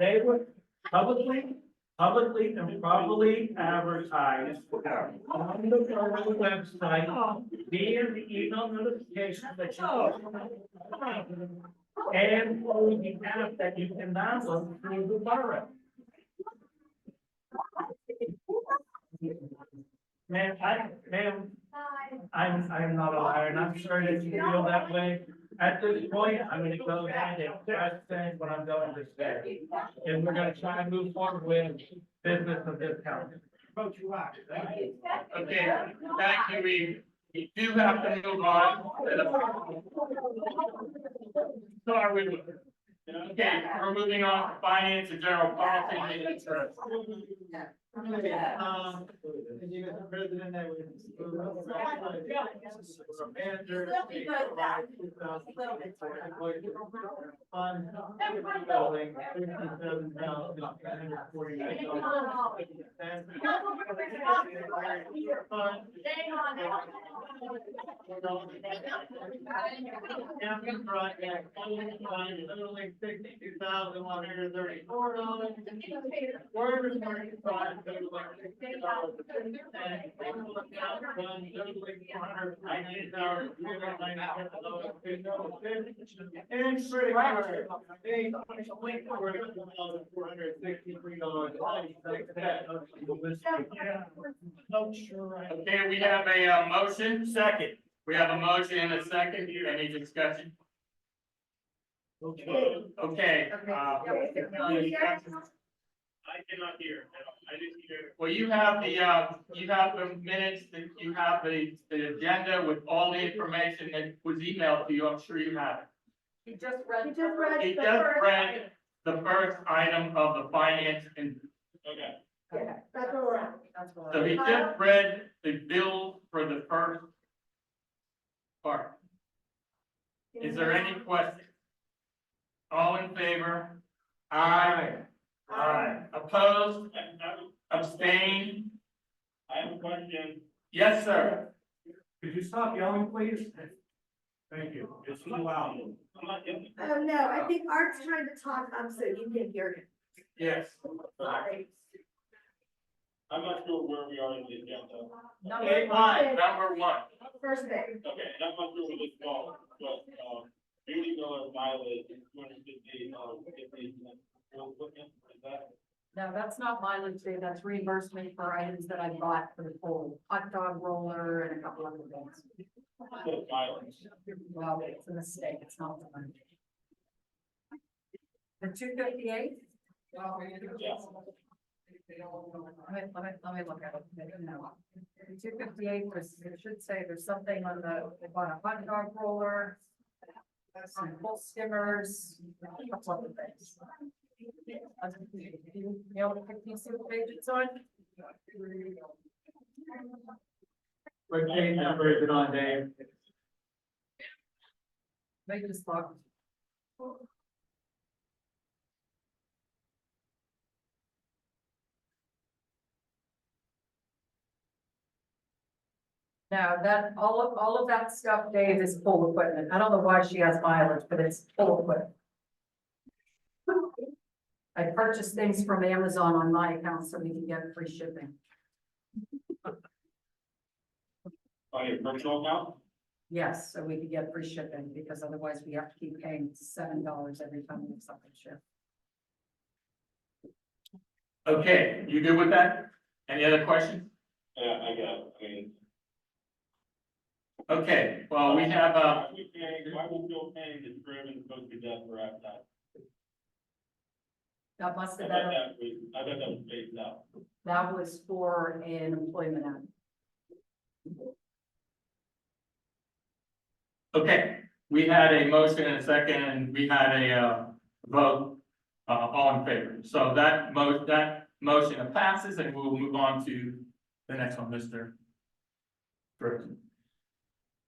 They were publicly and properly advertised on the borough website via the email notification that you. And we have that you can download through the borough. Ma'am, I'm not a liar, and I'm sure that you feel that way. At this point, I'm gonna go ahead and just say what I'm going to say. And we're gonna try and move forward with business of this council. Okay, thank you, we do have to move on. Sorry, okay, we're moving on to finance and general policy. Mr. President, I would. Okay, we have a motion. Second. We have a motion and a second. Any discussion? Okay. I cannot hear. I didn't hear. Well, you have the minutes, you have the agenda with all the information that was emailed to you. I'm sure you have it. He just read. He just read the first item of the finance and, Okay. That's all right. so he just read the bill for the first part. Is there any question? All in favor? Aye. Aye. Opposed? Abstained? I have a question. Yes, sir. Could you stop yelling, please? Thank you. It's too loud. I'm not getting. No, I think Art's trying to talk up so you can hear him. Yes. Sorry. I'm not sure where we are in the agenda. Number one. First thing. Okay, and I'm not sure where this falls, but, Judy Miller mileage, $250, is that? No, that's not mileage fee, that's reimbursement for items that I bought for the pool, hot dog roller and a couple other things. So mileage. Well, it's a mistake, it's not the money. The 258? Yeah. Let me look at it. No. The 258 was, it should say there's something on the, they bought a hot dog roller, some full skimmers, a couple other things. You know what piece of page it's on? What page number is it on, Dave? They just thought. Now, that, all of that stuff, Dave, is full equipment. I don't know why she has mileage, but it's full equipment. I purchased things from Amazon on my account so we can get free shipping. On your personal account? Yes, so we could get free shipping because otherwise we have to keep paying $7 every time we have something shipped. Okay, you good with that? Any other questions? Yeah, I got it. I mean. Okay, well, we have, Why we still paying the trim and supposed to be debt for that? That must I have thought been, that was phased out. that was for an employment act. okay, we had a motion and a second, and we had a, vote, all in favor. So that motion passes, and we'll move on to the next one, Mr. Burton.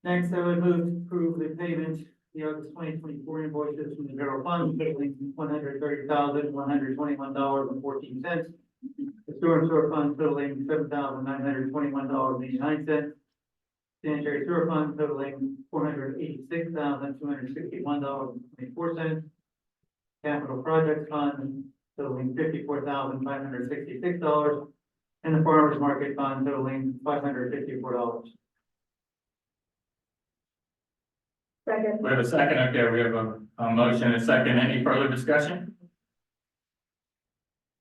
Next, I would move to approve the payment, the August 2024 invoices from the general fund totaling $130,121.14. The sewer fund totaling $7,921.89. Sanitary sewer fund totaling $486,261.24. Capital projects fund totaling $54,566. And the farmers market fund totaling $554. Second. We have a second, okay, we have a motion and a second, any further discussion?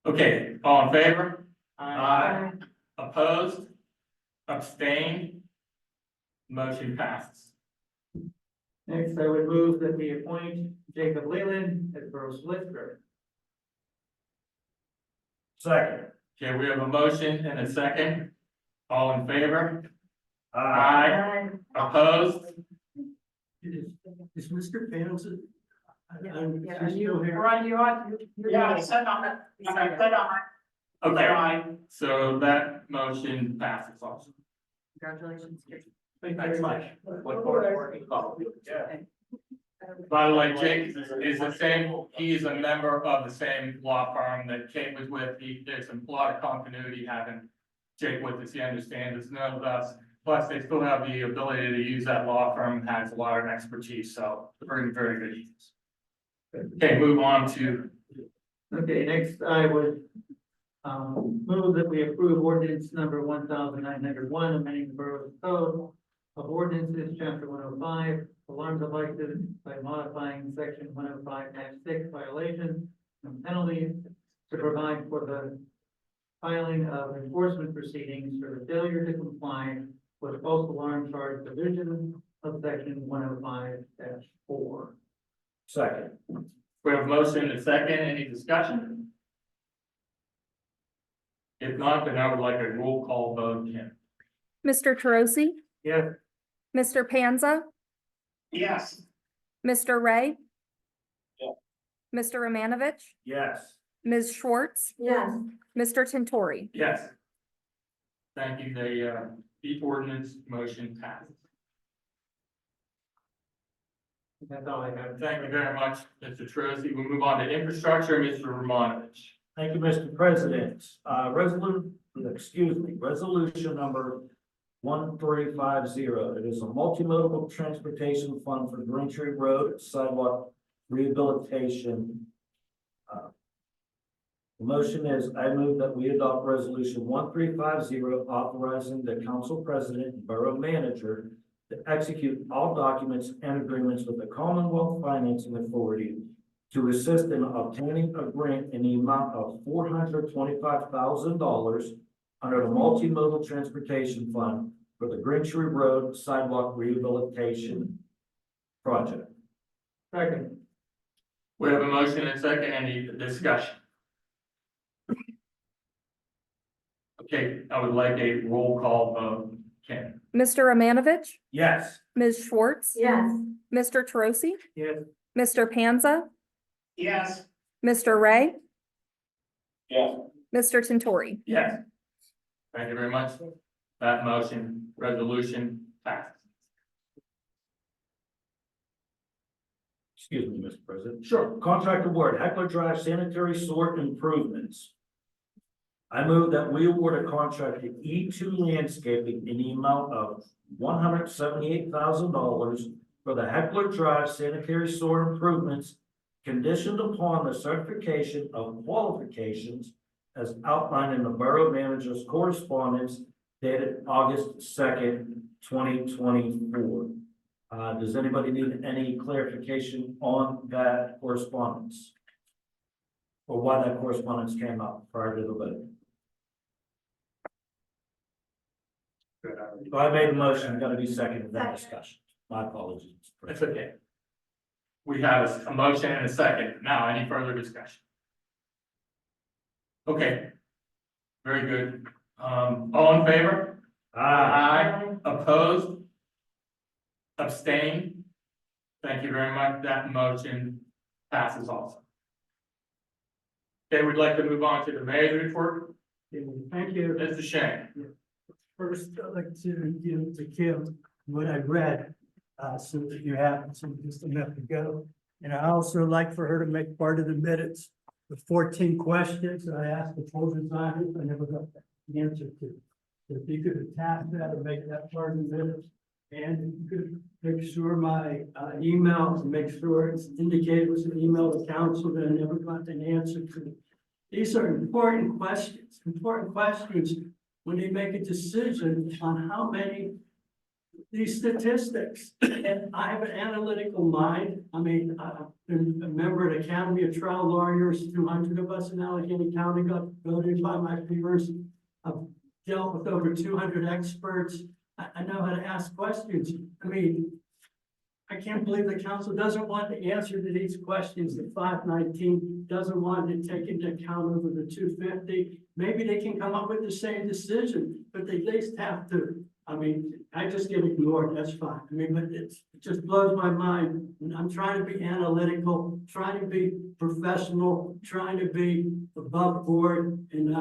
Okay, all in favor? Aye. Opposed? Abstained? Motion passes. Next, I would move that we appoint Jacob Leland as borough solicitor. Second. Okay, we have a motion and a second, all in favor? Aye. Opposed? Is Mr. Panza? Are you, Ron, you on? Yeah, I said on it. I said on it. Okay, so that motion passes also. Congratulations. Thank you very much. Look forward to working with all of you. Yeah. By the way, Jake is the same, he is a member of the same law firm that Kate was with. There's a lot of continuity having Jake with us. He understands, none of us. Plus, they still have the ability to use that law firm, has a lot of expertise, so very, very good. Okay, move on to, Okay, next I would move that we approve ordinance number 1901, amending the Borough Code of Ordinances, chapter 105, alarm devices by modifying section 105-6 violations and penalties to provide for the filing of enforcement proceedings for the failure to comply with false alarm charge provision of section 105-4. Second. we have a motion and a second, any discussion? If not, then I would like a roll call vote, Kim. Mr. Troisi, Yes. Mr. Panza, Yes. Mr. Ray. Yeah. Mr. Romanovich, Yes. Ms. Schwartz, Yes. Mr. Tintori. Yes. Thank you, the ordinance motion passes. That's all I have. Thank you very much, Mr. Troisi. We move on to infrastructure, Mr. Romanovich. Thank you, Mr. President. Resolution number 1350. It is a multimodal transportation fund for Green Tree Road sidewalk rehabilitation. The motion is, I move that we adopt resolution 1350, authorizing the council president and borough manager to execute all documents and agreements with the Commonwealth Financing Authority to assist in obtaining a grant in the amount of $425,000 under the Multimodal Transportation Fund for the Green Tree Road Sidewalk Rehabilitation Project. Second. We have a motion and a second, any discussion? Okay, I would like a roll call vote, Ken. Mr. Romanovich, Yes. Ms. Schwartz, Yes. Mr. Troisi, Yes. Mr. Panza, Yes. Mr. Ray, Yes. Mr. Tintori. Yes. Thank you very much. That motion, resolution passes. Excuse me, Mr. President. Sure. Contract award, Heckler Drive sanitary sewer improvements. I move that we award a contract to E2 Landscaping in the amount of $178,000 for the Heckler Drive sanitary sewer improvements, conditioned upon the certification of qualifications as outlined in the borough manager's correspondence dated August 2nd, 2024. Does anybody need any clarification on that correspondence? Or why that correspondence came up prior to the vote? So I made a motion, got to be seconded in that discussion. My apologies. That's okay. We have a motion and a second. Now, any further discussion? Okay. Very good. All in favor? Aye. Opposed? Abstained? Thank you very much. That motion passes also. Okay, we'd like to move on to the mayor's report. Thank you. Mr. Shank. First, I'd like to give to Kim what I read, so that you have some just enough to go. And I also like for her to make part of the minutes, the 14 questions that I asked the full designers, I never got the answer to. So if you could attach that and make that part of the minutes, and if you could make sure my email, to make sure it's indicated it was an email to council that I never got an answer to. These are important questions when they make a decision on how many these statistics, and I have an analytical mind. I mean, I've been a member of the Academy of Trial Lawyers, 200 of us in Allegheny County got voted by my peers. I've dealt with over 200 experts. I know how to ask questions. I mean, I can't believe the council doesn't want the answer to these questions. The 519 doesn't want to take into account over the 250. Maybe they can come up with the same decision, but they at least have to. I mean, I just get ignored, that's fine. I mean, but it just blows my mind. And I'm trying to be analytical, trying to be professional, trying to be above board, and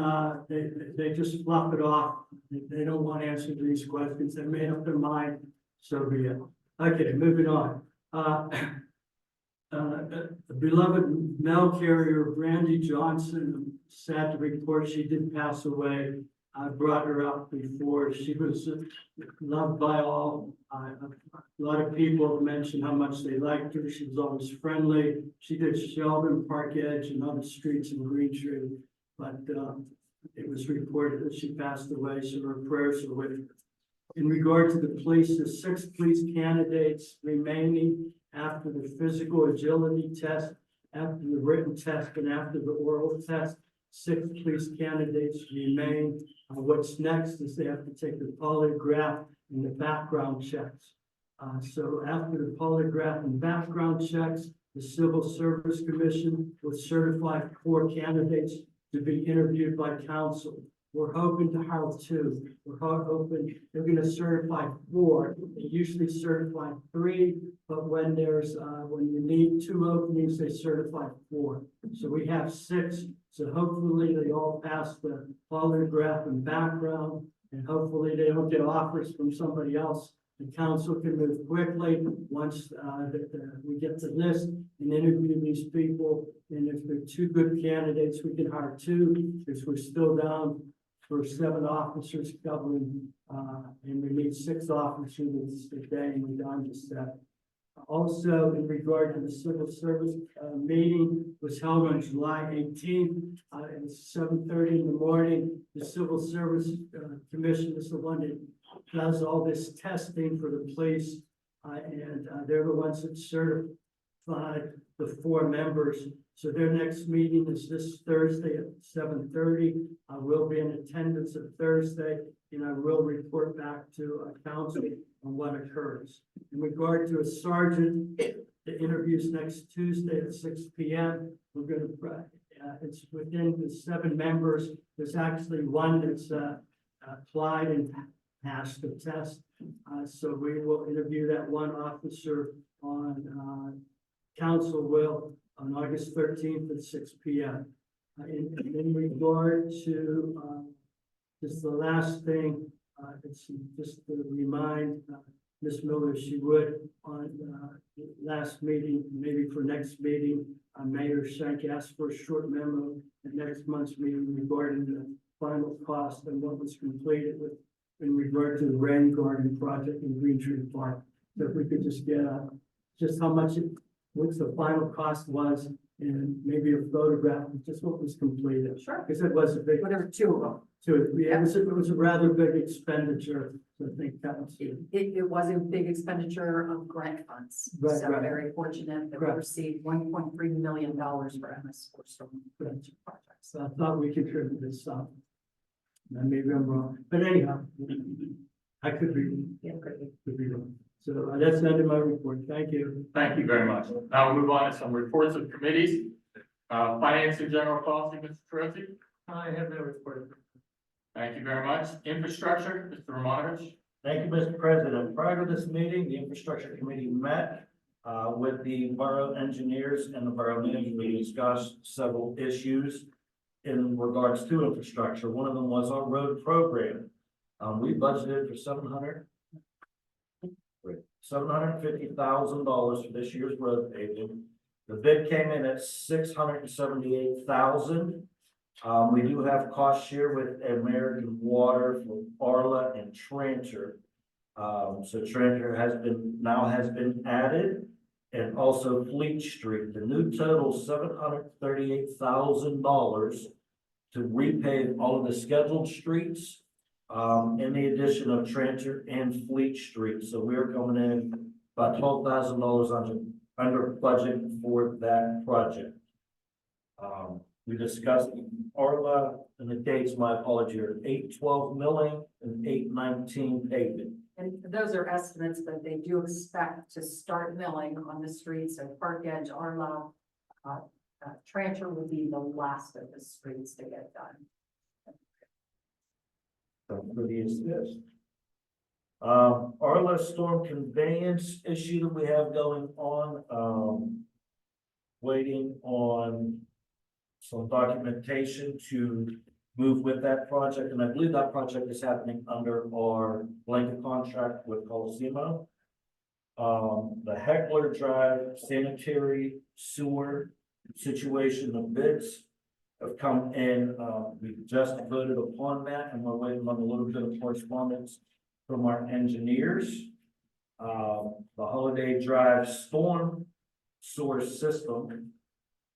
they just fluff it off. They don't want answers to these questions. They made up their mind, so be it. Okay, moving on. Beloved mail carrier Brandy Johnson, I'm sad to report she did pass away. I brought her up before. She was loved by all. A lot of people mentioned how much they liked her. She was always friendly. She did Sheldon, Park Edge, and other streets in Green Tree. But it was reported that she passed away, so her prayers are with her. In regard to the police, the 6 police candidates remaining after the physical agility test, after the written test, and after the oral test. 6 police candidates remain. What's next is they have to take the polygraph and the background checks. So after the polygraph and background checks, the Civil Service Commission will certify 4 candidates to be interviewed by council. We're hoping to have 2. We're hoping they're going to certify 4. They usually certify 3, but when there's when you need 2 openings, they certify 4. So we have 6. So hopefully they all pass the polygraph and background, and hopefully they don't get offers from somebody else. The council can move quickly once we get the list and interview these people. And if they're 2 good candidates, we can hire 2, because we're still down for 7 officers covering, and we need 6 officers today, and we're down to 7. Also, in regard to the civil service meeting was held on July 18th. It's 7:30 in the morning. The Civil Service Commission is the one that does all this testing for the police, and they're the ones that certify the 4 members. So their next meeting is this Thursday at 7:30. I will be in attendance at Thursday, and I will report back to council on what occurs. In regard to a sergeant, the interview's next Tuesday at 6 p.m. We're going to, it's within the 7 members. There's actually one that's applied and passed the test. So we will interview that one officer on council will on August 13th at 6 p.m. In regard to just the last thing, it's just to remind Ms. Miller, she would on last meeting, maybe for next meeting, Mayor Shank asked for a short memo at next month's meeting regarding the final cost and what was completed with in regard to the rain garden project in Green Tree Park. So if we could just get just how much what the final cost was, and maybe a photograph of just what was completed. Sure. Because it was a big. Well, there were 2 of them. Yeah, it was a rather big expenditure, so I think that was. It was a big expenditure of grant funds. Right, So right. very fortunate that we Right. received $1.3 million for MS4 storm prevention projects. So I thought we contributed some. And maybe I'm wrong, but anyhow, I could be, could be wrong. So that's the end of my report. Thank you. Thank you very much. Now we'll move on to some reports of committees. Finance and General Policy, Mr. Troisi. I have no report. Thank you very much. Infrastructure, Mr. Romanovich. Thank you, Mr. President. Prior to this meeting, the Infrastructure Committee met with the borough engineers and the borough manager. We discussed several issues in regards to infrastructure. One of them was our road program. We budgeted for $750,000 for this year's road paving. The bid came in at $678,000. We do have cost share with American Water for Arla and Tranter. So Tranter has been added, and also Fleet Street. The new total $738,000 to repave all of the scheduled streets and the addition of Tranter and Fleet Street. So we're coming in about $12,000 under budget for that project. We discussed Arla and the dates, my apology, are 8/12 milling and 8/19 paving. And those are estimates, but they do expect to start milling on the streets of Park Edge, Arla. Trancher would be the last of the streets to get done. So pretty is this. Arla storm conveyance issue that we have going on, waiting on some documentation to move with that project, and I believe that project is happening under our blanket contract with Colosimo. The Heckler Drive sanitary sewer situation, the bids have come in. We just voted upon that, and we're waiting on a little bit of correspondence from our engineers. The Holiday Drive storm sewer system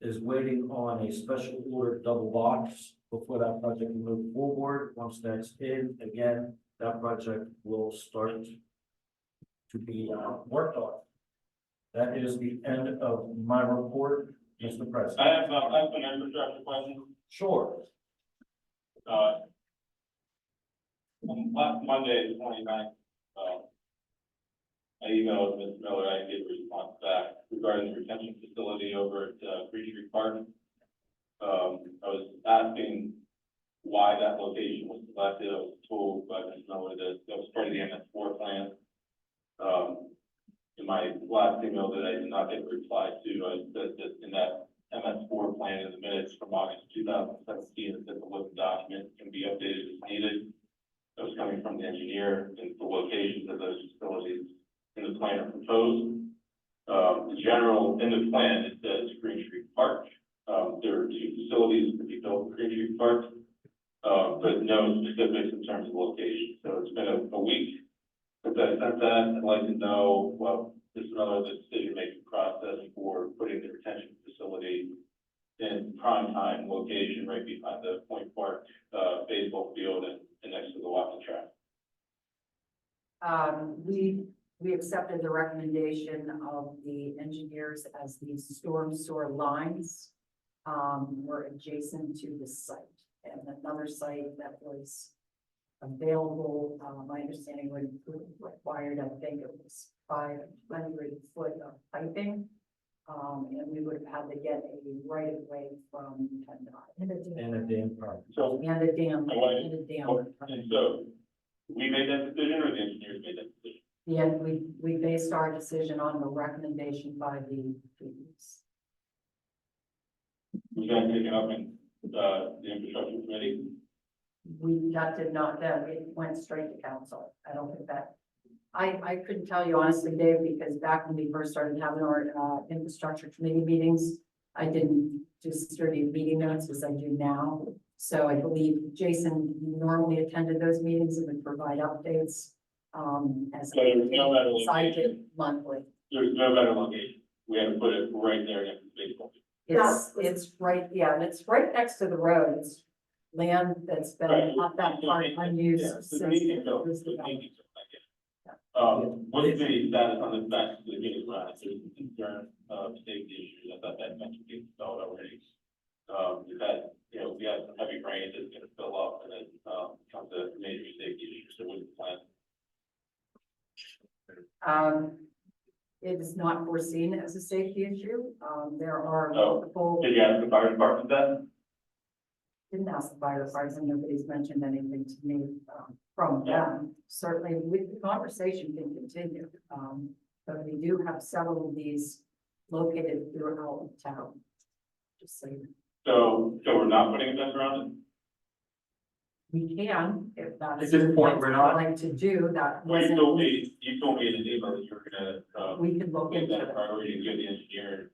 is waiting on a special order double box before that project can move forward. Once that's in, again, that project will start to be worked on. That is the end of my report, Mr. President. I have an infrastructure question. Sure. On last Monday, the 29th, I emailed Mr. Miller, I did a response back regarding the retention facility over at Green Tree Park. I was asking why that location was selected. I was told by Mr. Miller that that was part of the MS4 plan. In my last email that I did not get a reply to, I said that in that MS4 plan in the minutes from August 2017, it said the living document can be updated as needed. That was coming from the engineer, and the locations of those facilities in the plan are proposed. In general, in the plan, it says Green Tree Park. There are two facilities to be built in Green Tree Park, but no specifics in terms of location. So it's been a week since I sent that. I'd like to know, well, this is another decision-making process for putting the retention facility in prime time location right behind the Point Park baseball field and next to the walking track. We accepted the recommendation of the engineers as these storm sewer lines were adjacent to the site. And another site that was available, my understanding would required, I think it was 500 foot of piping. And we would have had to get a right of way from PennDOT. And a dam project. So, And a dam, and a dam. and so we made that decision, or the engineers made that decision? Yeah, we based our decision on the recommendation by the police. Was that taken up in the infrastructure committee? That did not, that it went straight to council. I don't think that, I couldn't tell you honestly, Dave, because back when we first started having our infrastructure committee meetings, I didn't distribute meeting notes as I do now. So I believe Jason normally attended those meetings and would provide updates. As So there's no better I location. did monthly. There's no better location. We had to put it right there next to the baseball field. It's right, yeah, and it's right next to the road. It's land that's been not that part unused Yeah, since. so the meeting, it no, was the developed. meeting, I get it. What's the status on the back of the gate around? There's some concern of safety issues. I thought that meant to be installed already. We've had, we had some heavy rain that's gonna fill up and then, comes a major safety issue. So what's the plan? It is not foreseen as a safety issue. There are Oh, multiple, Did you ask the fire department that? didn't ask the fire department, nobody's mentioned anything to me, from them. Certainly, the conversation can continue. But we do have several of these located throughout town. Just saying. So we're not putting a fence around it? We can, if that's. At this point, we're not. Like to do that. Well, you wasn't- told me in the email that you were gonna, We could look make into that a it. priority and get the engineer,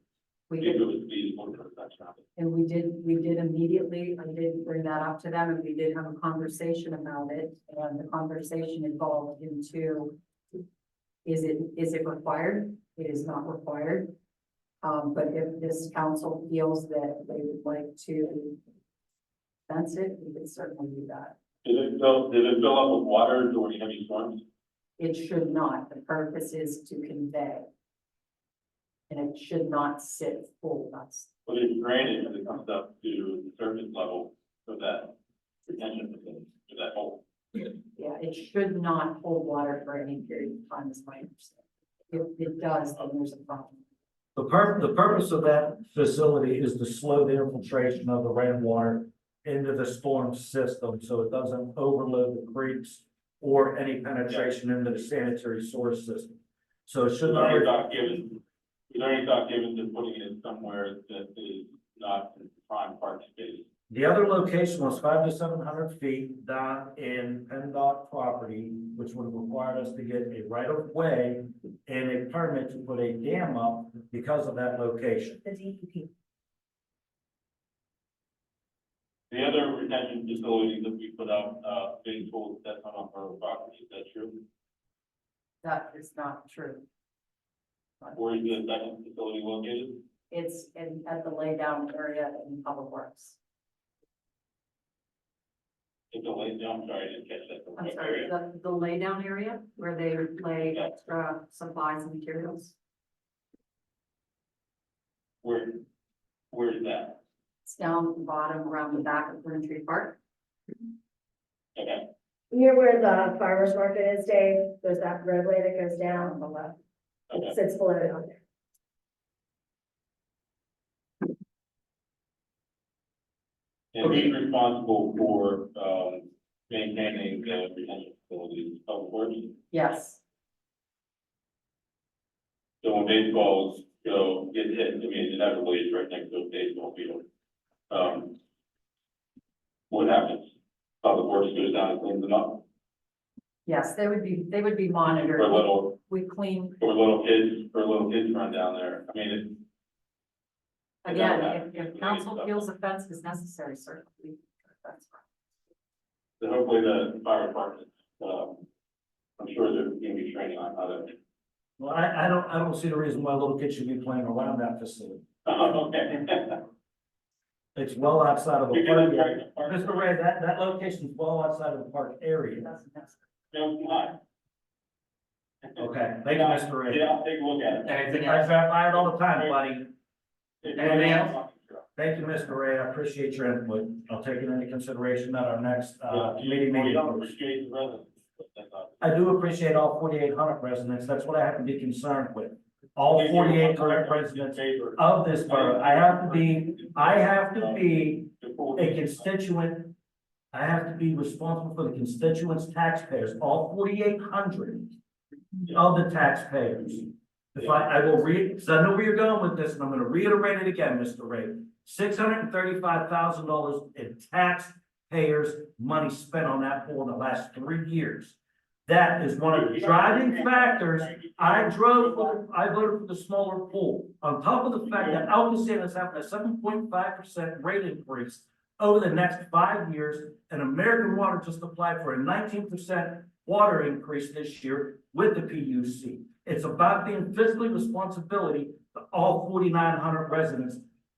We see if could, it was feasible to put a fence around it. and we did immediately, I did bring that up to them, and we did have a conversation about it, and the conversation involved into. Is it required? It is not required. But if this council feels that they would like to fence it, we could certainly do that. Did it fill up with water during heavy storms? It should not. The purpose is to convey. And it should not sit full. That's, But it's drainage that comes up to the surface level of that retention facility, to that hole. yeah, it should not hold water for any period of time, is my understanding. If it does, then there's a problem. The purpose of that facility is to slow the infiltration of the rainwater into the storm system, so it doesn't overload the creeks or any penetration into the sanitary source system. So it should Is not. there any thought given to putting it somewhere that is not in prime park space? The other location was 500 to 700 feet down in PennDOT property, which would have required us to get a right of way and a permit to put a dam up because of that location. The DEP. The other retention facility that we put up, being told that's not on borough property, is that true? That is not true. Where is the second facility located? It's at the laydown area in Public Works. It's a late, I'm sorry, I didn't catch that. I'm What sorry, area? the laydown area where they lay extra supplies and materials. Where is that? It's down at the bottom around the back of Green Tree Park. Okay, Near where the farmer's market is, Dave, there's that roadway that goes down on the left. okay. It sits below it on there. And who's responsible for, maintaining the retention facilities, Public Works? Yes, So when baseballs get hit, I mean, inevitably it's right next to a baseball field. What happens? Public Works goes down and cleans them up, yes, they would be monitored. or little kids run down there, I mean, it's. Again, if council feels a fence is necessary, certainly. That's fine. So hopefully the fire department, I'm sure they're gonna be training on how to. Well, I don't see the reason why little kids should be playing around that facility. Okay. It's well outside of the Because park. it's right in the park. Mr. Ray, that location is well outside of the park area. No, it's not. Okay, thank you, Mr. Ray. Yeah, I'll take a look at it. Anything I else? buy it all the time, buddy. Anything else? Thank you, Mr. Ray. I appreciate your input. I'll take it into consideration at our next, committee You meeting. don't appreciate the residents, but that's not. I do appreciate all 4,800 residents. That's what I have to be concerned with. All 4,800 residents of this borough. I have to be a constituent. I have to be responsible for the constituents' taxpayers, all 4,800 of the taxpayers. If I will read, because I know where you're going with this, and I'm gonna reiterate it again, Mr. Ray. $635,000 in taxpayers' money spent on that pool in the last 3 years. That is one of the driving factors. I voted for the smaller pool. On top of the fact that Alcoaston is having a 7.5% rate increase over the next 5 years, and American Water just applied for a 19% water increase this year with the PUC. It's about being fiscally responsibility to all 4,900 residents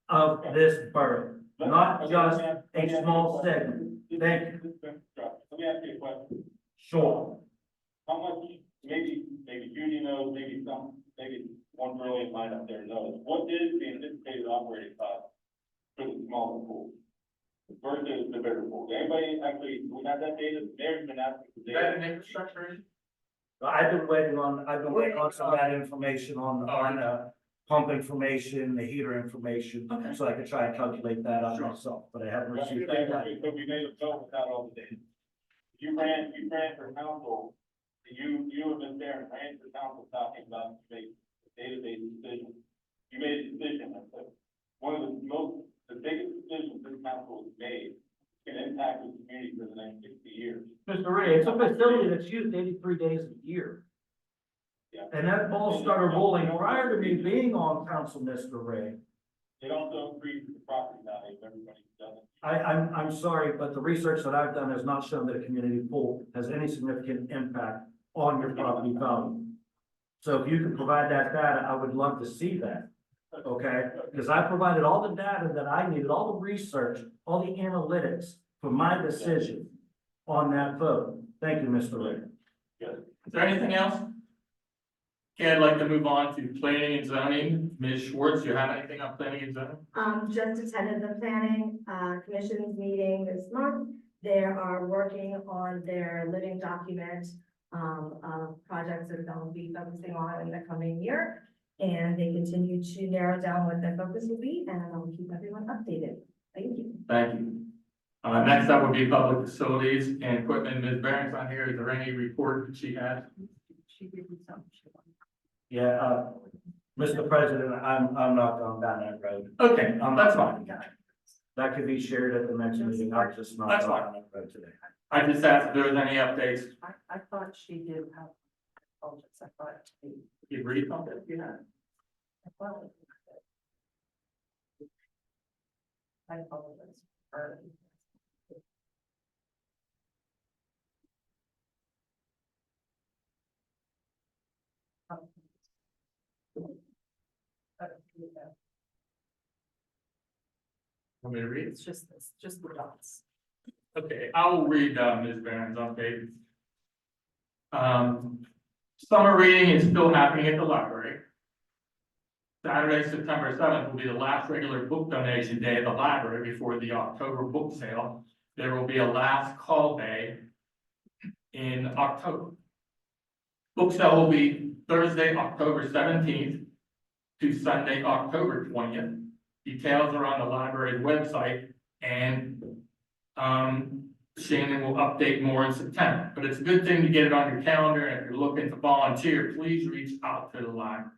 of this borough, not just a small segment. Thank you. Let me ask you a question. Sure. How much, maybe Judy knows, maybe one brilliant mind up there knows, what is the anticipated operating cost for the smaller pool versus the bigger pool? Anybody actually, do we have that data? Mayor's been asking for data. an infrastructure issue? I've been waiting on some of that information on pump information, the heater information, so I could try and calculate that out myself, but I haven't received that. But we made a bill without all the data. You ran for council, you have been there and ran for council talking about you make day-to-day decisions. You made a decision, that one of the biggest decisions this council has made can impact the community for the next 60 years. Mr. Ray, it's a facility that's used 83 days a year. Yeah. And that ball started rolling prior to me being on council, Mr. Ray. It also increases the property value if everybody does it. I'm sorry, but the research that I've done has not shown that a community pool has any significant impact on your property value. So if you could provide that data, I would love to see that. Okay, because I provided all the data that I needed, all the research, all the analytics for my decision. on that vote. Thank you, Mr. Leader. Is there anything else? Okay, I'd like to move on to planning and zoning. Ms. Schwartz, you have anything on planning and zoning? Just attended the planning, commission's meeting this month. They are working on their living document, of projects that they'll be focusing on in the coming year. And they continue to narrow down what their focus will be, and I'll keep everyone updated. Thank you. Thank you. Next up will be public facilities and equipment. Ms. Barron's on here. Is there any report that she has? She did something. Yeah, Mr. President, I'm not going down that road. Okay, that's fine. That could be shared at the next meeting. I'm just not That's going fine. down that road today. I just asked if there was any updates. I thought she did have, I thought she. You read something? Yeah. I thought it was- I apologize. Want me to read? It's just this, just the dots. Okay, I will read, Ms. Barron's update. Summer reading is still happening at the library. Saturday, September 7th will be the last regular book donation day at the library before the October book sale. There will be a last call day in October. Book sale will be Thursday, October 17th to Sunday, October 20th. Details are on the library's website, and Shannon will update more in September. But it's a good thing to get it on your calendar, and if you're looking to volunteer, please reach out to the library.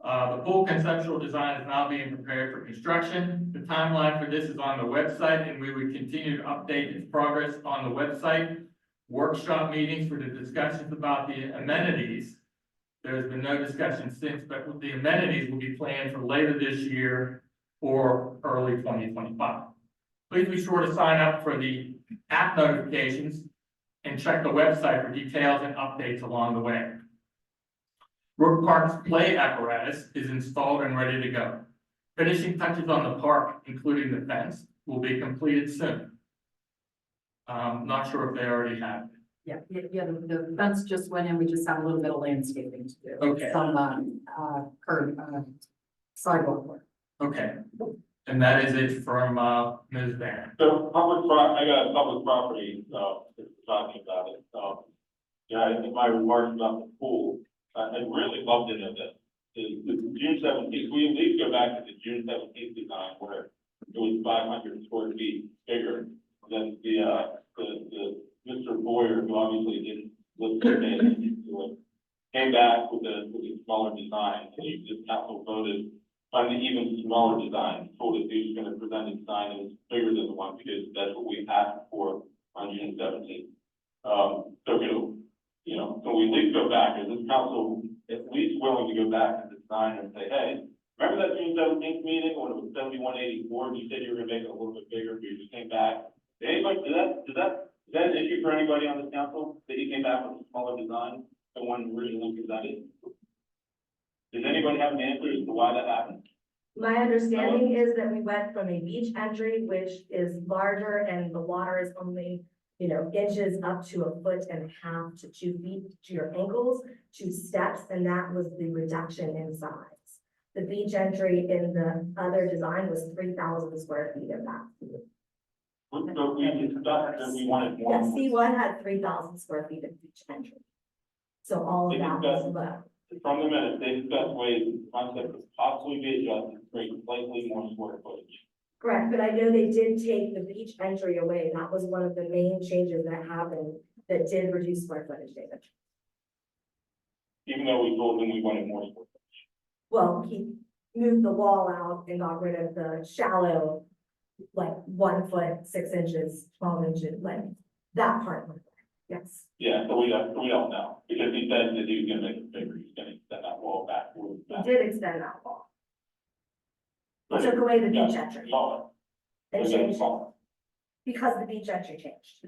The full conceptual design is now being prepared for construction. The timeline for this is on the website, and we would continue to update its progress on the website. Workshop meetings for the discussions about the amenities. There's been no discussion since, but the amenities will be planned for later this year or early 2025. Please be sure to sign up for the app notifications and check the website for details and updates along the way. Brook Park's play apparatus is installed and ready to go. Finishing touches on the park, including the fence, will be completed soon. Not sure if they already have. Yeah, the fence just went in, we just have a little bit of landscaping to do. Okay. Some, curb, sidewalk work. Okay, and that is it from, Ms. Barron. So I got a public property, talking about it, yeah, I think my remarks about the pool, I really loved it of it. The June 17th, we at least go back to the June 17th design where it was 500 square feet bigger than the Mr. Boyer, who obviously didn't listen to it, came back with a smaller design, and the council voted on the even smaller design, told us he was gonna present a design that was bigger than the one, because that's what we asked for on June 17th. So, you know, so we at least go back, is this council at least willing to go back to the design and say, hey, remember that June 17th meeting when it was 7184, and you said you were gonna make it a little bit bigger, but you just came back? Anybody, is that an issue for anybody on this council, that he came back with a smaller design than one originally presented? Does anybody have an answer as to why that happened? My understanding is that we went from a beach entry, which is larger and the water is only, inches up to 1.5 to 2 feet to your ankles, to steps, and that was the reduction in size. The beach entry in the other design was 3,000 square feet of that. So we discussed that we wanted more. Yeah, C1 had 3,000 square feet of beach entry. So all of that was low. From the minute, they discussed ways the concept could possibly be adjusted to create slightly more square footage. Correct, but I know they did take the beach entry away. That was one of the main changes that happened that did reduce square footage, David. Even though we told them we wanted more square footage. Well, he moved the wall out and got rid of the shallow, like 1 foot, 6 inches, 12 inches, like that part. Yes. Yeah, so we don't know, because he said that he was gonna make it bigger, he's gonna extend that wall back. He did extend that wall. He took away the beach entry. Smaller. And Okay, changed it smaller. because the beach entry changed.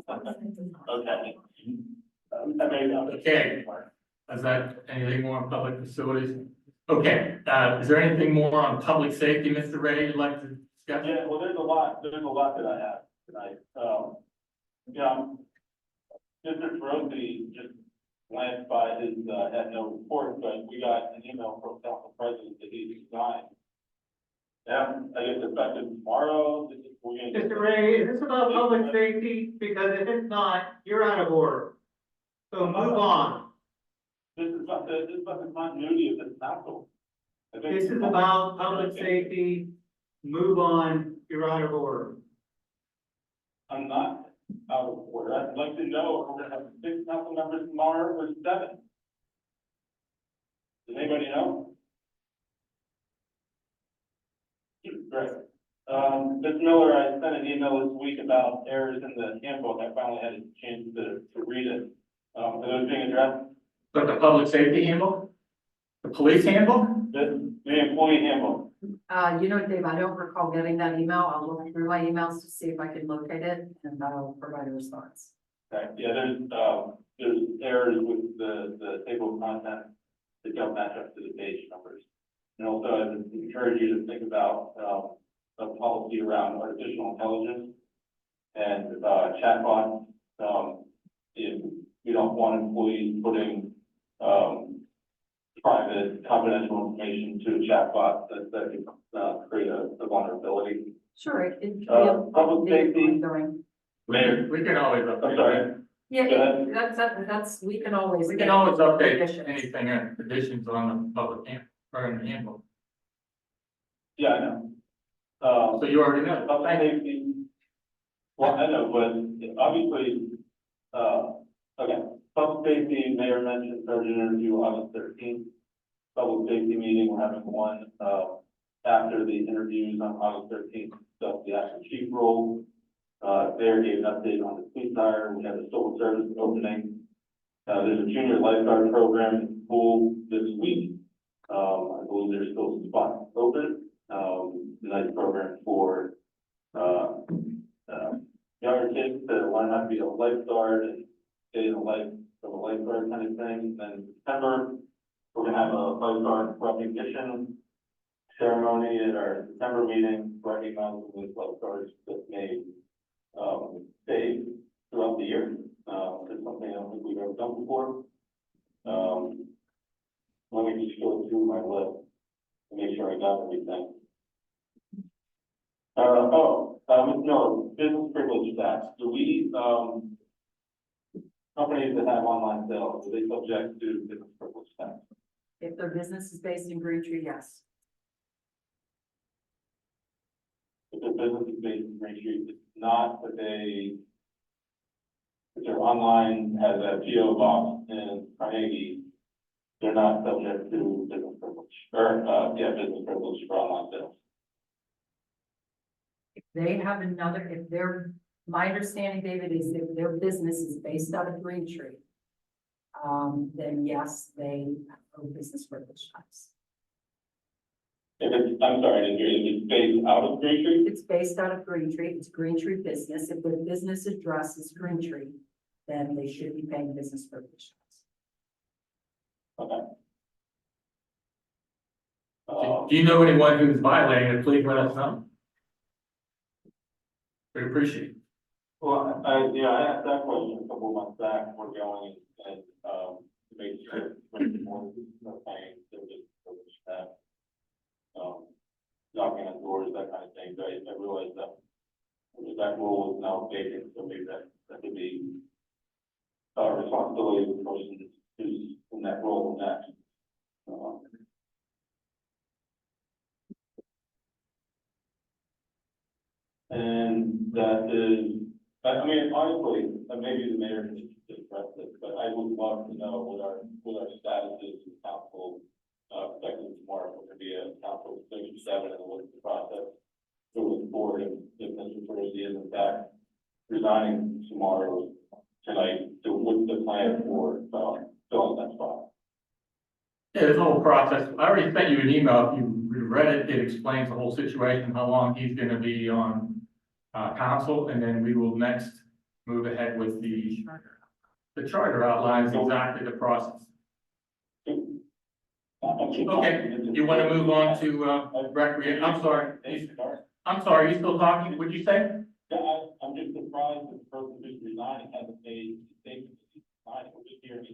Okay. Okay, is that anything more on public facilities? Okay, is there anything more on public safety, Mr. Ray, you'd like to discuss? Yeah, well, there's a lot that I have. tonight. Yeah, Mr. Ferocity just glanced by his, had no report, but we got an email from council president that he resigned. Yeah, I guess effective tomorrow, we're gonna get. Mr. Ray, is this about public safety? Because if it's not, you're out of order. So move on. This is about the continuity of this council. I think- This is about public safety. Move on, you're out of order. I'm not out of order. I'd like to know if we're gonna have 6 council members tomorrow or 7. Does anybody know? Great. Ms. Miller, I sent an email this week about errors in the handbook. I finally had a chance to read it. Are those being addressed? But the public safety handbook? The police handbook? The employee handbook. You know, Dave, I don't recall getting that email. I'll look through my emails to see if I can locate it and I'll provide a response. Okay, yeah, there's errors with the table of contents that don't match up to the page numbers. And also, I would encourage you to think about, a policy around artificial intelligence and, chatbots. If you don't want employees putting, private confidential information to a chatbot, that could, create a vulnerability. Sure, it can be. Public safety. Mayor, we can always I'm update. sorry. Yeah, Go ahead. that's, we can always. We can always update Conditions. anything in additions on the public or in the handbook. Yeah, I know. So you already know. Public safety. Well, I know, but obviously, okay, public safety, mayor mentioned urgent interview August 13th. Public safety meeting, we're having one, after the interviews on August 13th, so the actual chief role. Mayor gave an update on the police hire, we have a civil service opening. There's a junior lifeguard program in the pool this week. I believe there's still some spots open. Nice program for, younger kids to learn how to be a lifeguard and stay in a life from a lifeguard kind of thing. And then in September, we're gonna have a lifeguard recognition ceremony at our September meeting, recognizing those lifeguards that made, stay throughout the year. It's something I don't think we've ever done before. Let me just go through my list to make sure I got everything. No, business privilege tax. Do we, companies that have online sales, are they subject to business privilege tax? If their business is based in Green Tree, yes. If their business is based in Green Tree, it's not that if they're online, has a PO box in Carnegie, they're not subject to business privilege, or, business privilege for online sales. If they have another, if their, my understanding, David, is if their business is based out of Green Tree, then yes, they owe business privilege tax. If it's, I'm sorry, I didn't hear you, it's based out of Green Tree? It's based out of Green Tree, it's Green Tree business. If their business address is Green Tree, then they should be paying business privilege tax. Okay. Do you know anyone who's violating it? Please let us know. We appreciate it. Well, I asked that question a couple of months back, we're going and, to make sure, more, no paying, they're just, that. Knocking on doors, that kind of thing, but I realized that rule is now vacant, so maybe that could be responsibility of the person who's in that role next. And that is, I mean, honestly, maybe the mayor can address this, but I would love to know what our status is in council, effective tomorrow. We're gonna be a council 67 and what's the process moving forward if Mr. Ferocity is in fact resigning tomorrow, tonight, so what's the plan for, filling that spot? Yeah, this whole process, I already sent you an email. If you read it, it explains the whole situation, how long he's gonna be on council, and then we will next move ahead with the charter outlines exactly the process. Okay, you want to move on to recreation? I'm sorry, you still talking? What'd you say? Yeah, I'm just surprised that the person who's resigning hasn't made a statement that he's resigning. We're just hearing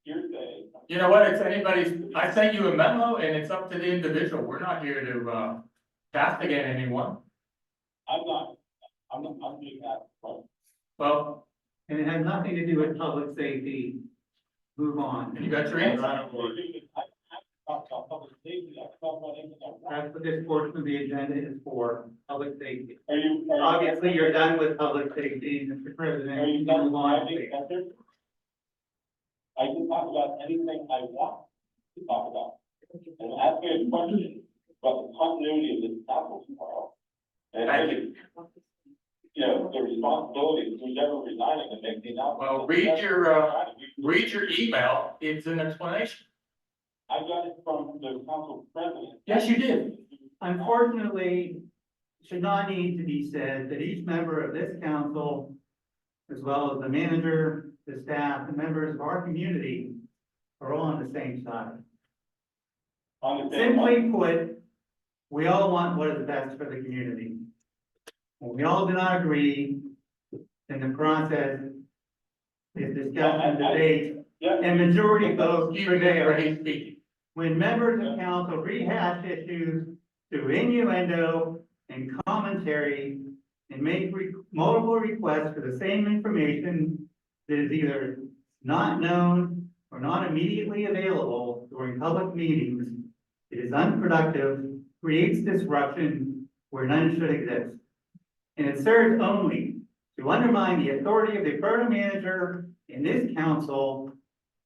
hearsay. You know what, it's anybody's, I sent you a memo and it's up to the individual. We're not here to, castigate anyone. I'm being asked, right? Well, And it has nothing to do with public safety. Move on. you got your answer. I talked about public safety, I talked about anything else. That's what this portion of the agenda is for, public safety. Are you? Obviously, you're done with public safety, Mr. President. Are you You done move on. with answers? I can talk about anything I want to talk about. And ask me a question about the continuity of this council tomorrow. And I think, you know, the responsibility of who's ever resigning to make the announcement. Well, read your email. It's an explanation. I got it from the council president. Yes, you did. Unfortunately, it should not need to be said that each member of this council, as well as the manager, the staff, the members of our community, are all on the same side. On the same one. Simply put, we all want what is best for the community. When we all do not agree, then the process is discussion, debate, Yeah. and majority vote Excuse me for prevails. hate speaking. When members of council rehash issues through innuendo and commentary and make multiple requests for the same information that is either not known or not immediately available during public meetings, it is unproductive, creates disruption where none should exist. And it serves only to undermine the authority of the borough manager in this council,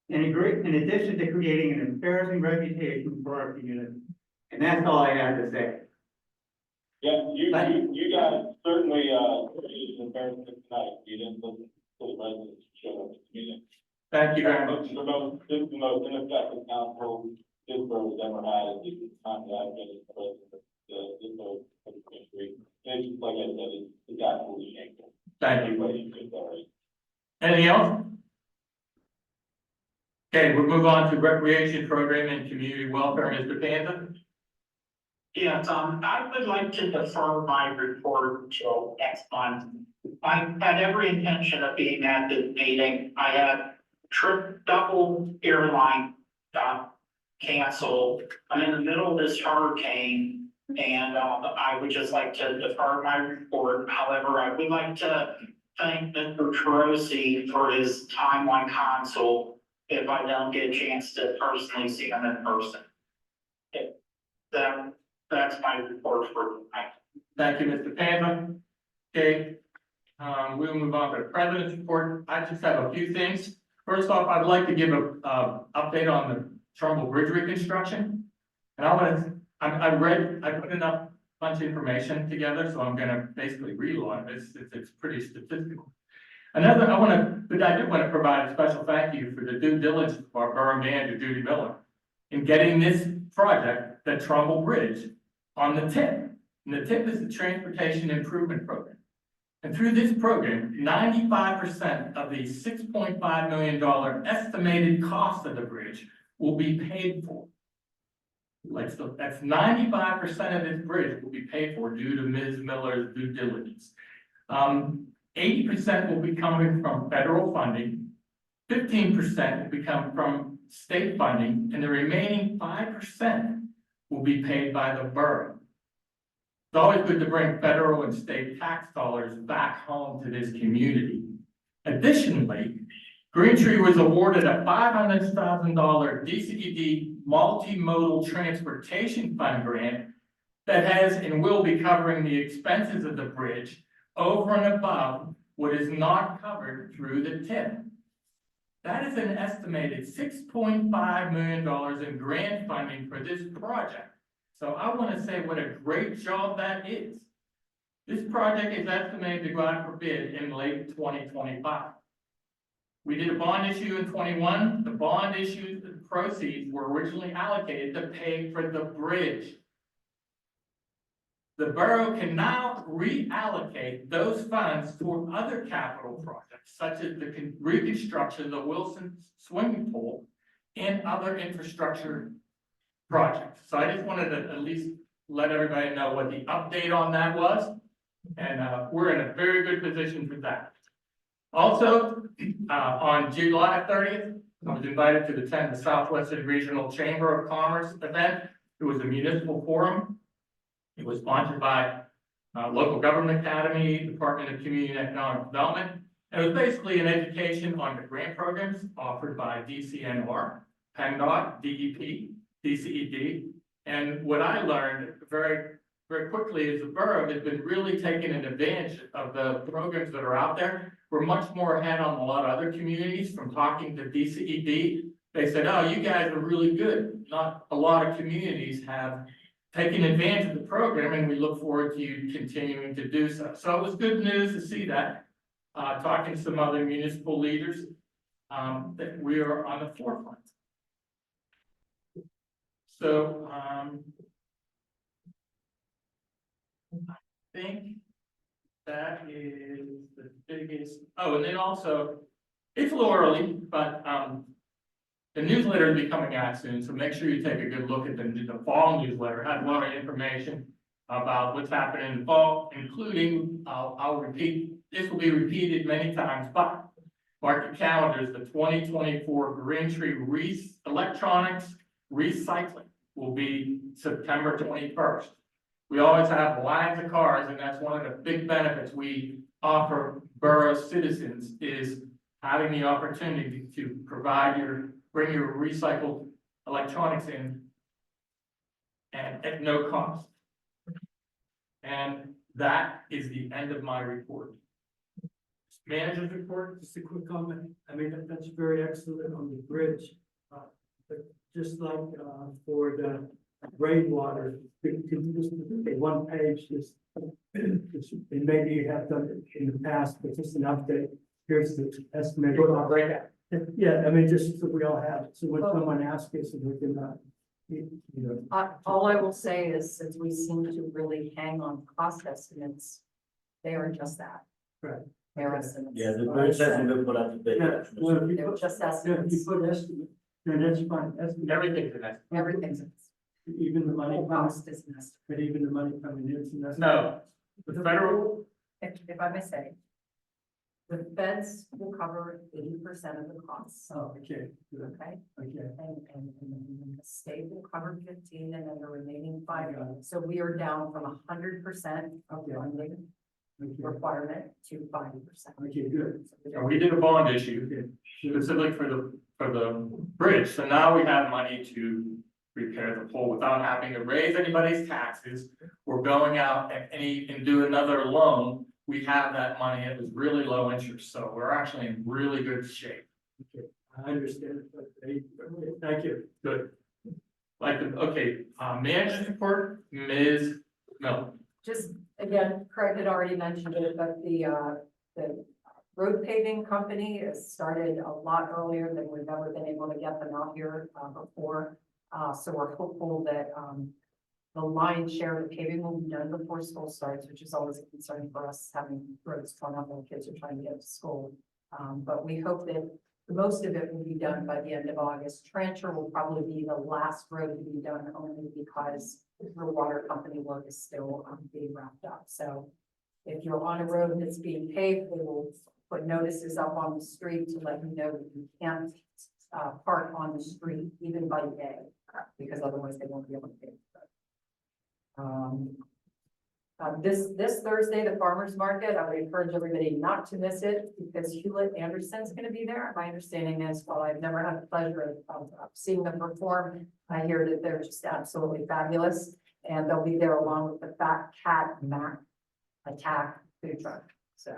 in addition to creating an embarrassing reputation for our community. And that's all I have to say. Yeah, you guys certainly, it's embarrassing tonight. You didn't listen to the residents who showed up at the meeting. Thank you very This much. is the most ineffective council this borough's ever had, at least in the time that I've been as president of this borough of Green Tree. And it's, like I said, it's absolutely shameful. Thank you. Everybody should know it. Anything else? Okay, we'll move on to recreation program and community welfare. Mr. Panza? Yes, I would like to defer my report until next month. I had every intention of being at this meeting. I had double airline, canceled. I'm in the middle of this hurricane and, I would just like to defer my report. However, I would like to thank Mr. Trosi for his time on council if I don't get a chance to personally see him in person. That's my report for tonight. Thank you, Mr. Panza. Okay, we'll move on to the president's report. I just have a few things. First off, I'd like to give a, update on the Trumbull Bridge reconstruction. And I put enough bunch of information together, so I'm gonna basically read a lot of it. It's pretty statistical. Another, I do want to provide a special thank you for the due diligence of our borough manager, Judy Miller, in getting this project, the Trumbull Bridge, on the tip. And the tip is the Transportation Improvement Program. And through this program, 95% of the $6.5 million estimated cost of the bridge will be paid for. So that's 95% of this bridge will be paid for due to Ms. Miller's due diligence. 80% will be coming from federal funding, 15% will be coming from state funding, and the remaining 5% will be paid by the borough. It's always good to bring federal and state tax dollars back home to this community. Additionally, Green Tree was awarded a $500,000 DCED multimodal transportation fund grant that has and will be covering the expenses of the bridge over and above what is not covered through the TIP. That is an estimated $6.5 million in grant funding for this project. So I want to say what a great job that is. This project is estimated to go out for bid in late 2025. We did a bond issue in 21. The bond issue proceeds were originally allocated to pay for the bridge. The borough can now reallocate those funds toward other capital projects, such as the reconstruction of the Wilson swimming pool and other infrastructure projects. So I just wanted to at least let everybody know what the update on that was. And, we're in a very good position for that. Also, on July 30th, I was invited to attend the Southwestern Regional Chamber of Commerce event. It was a municipal forum. It was sponsored by Local Government Academy, Department of Community and Economic Development. And it was basically an education on the grant programs offered by DCNR, PennDOT, DEP, DCED. And what I learned very quickly is the borough has been really taking advantage of the programs that are out there. We're much more ahead on a lot of other communities. From talking to DCED, they said, oh, you guys are really good. Not a lot of communities have taken advantage of the program, and we look forward to you continuing to do so. So it was good news to see that, talking to some other municipal leaders, that we are on the forefront. So, I think that is the biggest, oh, and then also, it's a little early, but, the newsletter will be coming out soon, so make sure you take a good look at the fall newsletter. It has a lot of information about what's happening in the fall, including, I'll repeat, this will be repeated many times, but mark your calendars, the 2024 Green Tree Electronics Recycling will be September 21st. We always have lines of cars, and that's one of the big benefits we offer borough citizens is having the opportunity to bring your recycled electronics in and at no cost. And that is the end of my report. Manager's report? Just a quick comment. I mean, that's very excellent on the bridge. But just like, for the rainwater, can you just, one page, just, and maybe you have done it in the past, but just an update. Here's the estimate. Yeah, I mean, just so we all have it. So when someone asks us, we can, you know. All I will say is, since we seem to really hang on cost estimates, they are just that. Right. They're estimates. Yeah, the bridge hasn't been put out to bid. Yeah, well, if you They're put, just yeah, if estimates. you put estimate, then that's fine. Estimate. Everything's an estimate. Everything's, Even the money, cost is an estimate. but even the money coming in, so that's. No, the federal, If I may say, the feds will cover 80% of the costs. Oh, okay, good, Okay, okay. and the state will cover 15, and then the remaining 5. So we are down from 100% of funding requirement to 5%. Okay, good. and we did a bond issue specifically for the bridge. So now we have money to repair the pole without having to raise anybody's taxes or going out and do another loan. We have that money. It was really low interest, so we're actually in really good shape. Okay, I understand it, but thank you. Good. Manager's report, Ms. Miller. Just, again, Craig had already mentioned it, but the road paving company has started a lot earlier than we've ever been able to get them out here before. So we're hopeful that the lion's share of the paving will be done before school starts, which is always a concern for us, having roads torn up when kids are trying to get to school. But we hope that most of it will be done by the end of August. Trencher will probably be the last road to be done, only because the water company work is still being wrapped up. So if you're on a road that's being paved, they will put notices up on the street to let you know that you can't park on the street even by day, because otherwise they won't be able to pave. This Thursday, the farmer's market, I would encourage everybody not to miss it, because Hewlett Anderson's going to be there. My understanding is, while I've never had the pleasure of seeing them perform, I hear that they're just absolutely fabulous, and they'll be there along with the Fat Cat Mac Attack food truck. So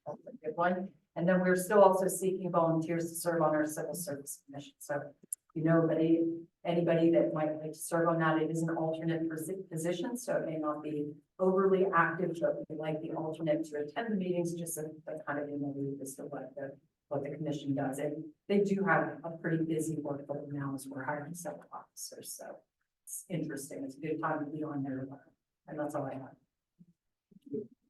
that's a good one. And then we're still also seeking volunteers to serve on our civil service commission. So you know, anybody that might like to serve on that, it is an alternate position, so it may not be overly active, but we like the alternate to attend the meetings, just so that kind of in the loop as to what the commission does. And they do have a pretty busy workload now as we're hiring several officers, so it's interesting. It's a good time to be on there, and that's all I have.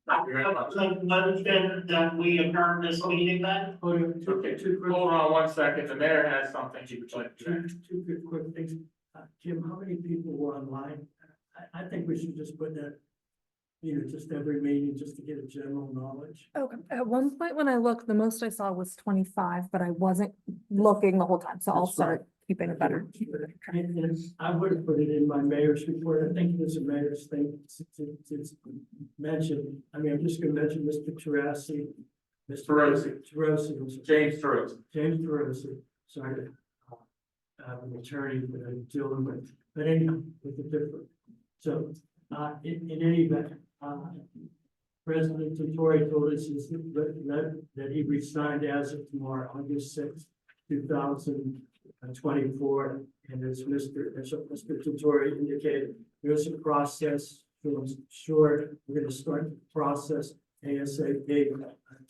Motion that we adjourn this meeting then? Hold on 1 second. The mayor has something he would like to say. Two quick things. Jim, how many people were online? I think we should just put that just every meeting, just to get a general knowledge. Okay, at one point when I looked, the most I saw was 25, but I wasn't looking the whole time, so I'll That's fine. start keeping a better. And I would have put it in my mayor's report. I think it is a mayor's thing to mention. I mean, I'm just gonna mention Mr. Terrasi. Mr. Terrasi, I'm sorry. James Throes. James Terrasi, sorry. An attorney that I'm dealing with, but anyway, with the different. So, in any event, President Torrey told us that he resigned as of tomorrow, August 6th, 2024. And as Mr. Torrey indicated, there's a process, so I'm sure we're gonna start the process ASAP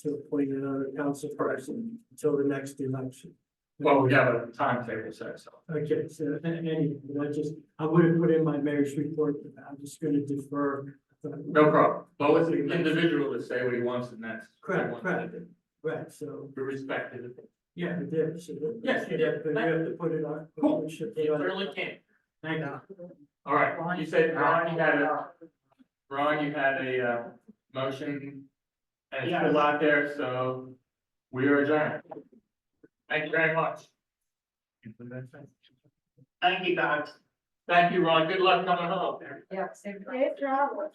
to appoint another council person until the next election. Well, we have a timetable set, so. Okay, so anyway, I would have put in my mayor's report, but I'm just gonna defer. No problem. Well, it's the individual to say what he wants and that's. Correct, right, so, We respect it. yeah, it did, so. Yes, you did. But you have to put it on. Cool. we should You put it on. certainly can. Thank you. All right, you said, Ron, you had a motion. And it's still out there, so we are adjourned. Thank you very much. Thank you, guys. Thank you, Ron. Good luck coming home. Yeah, same. Great job.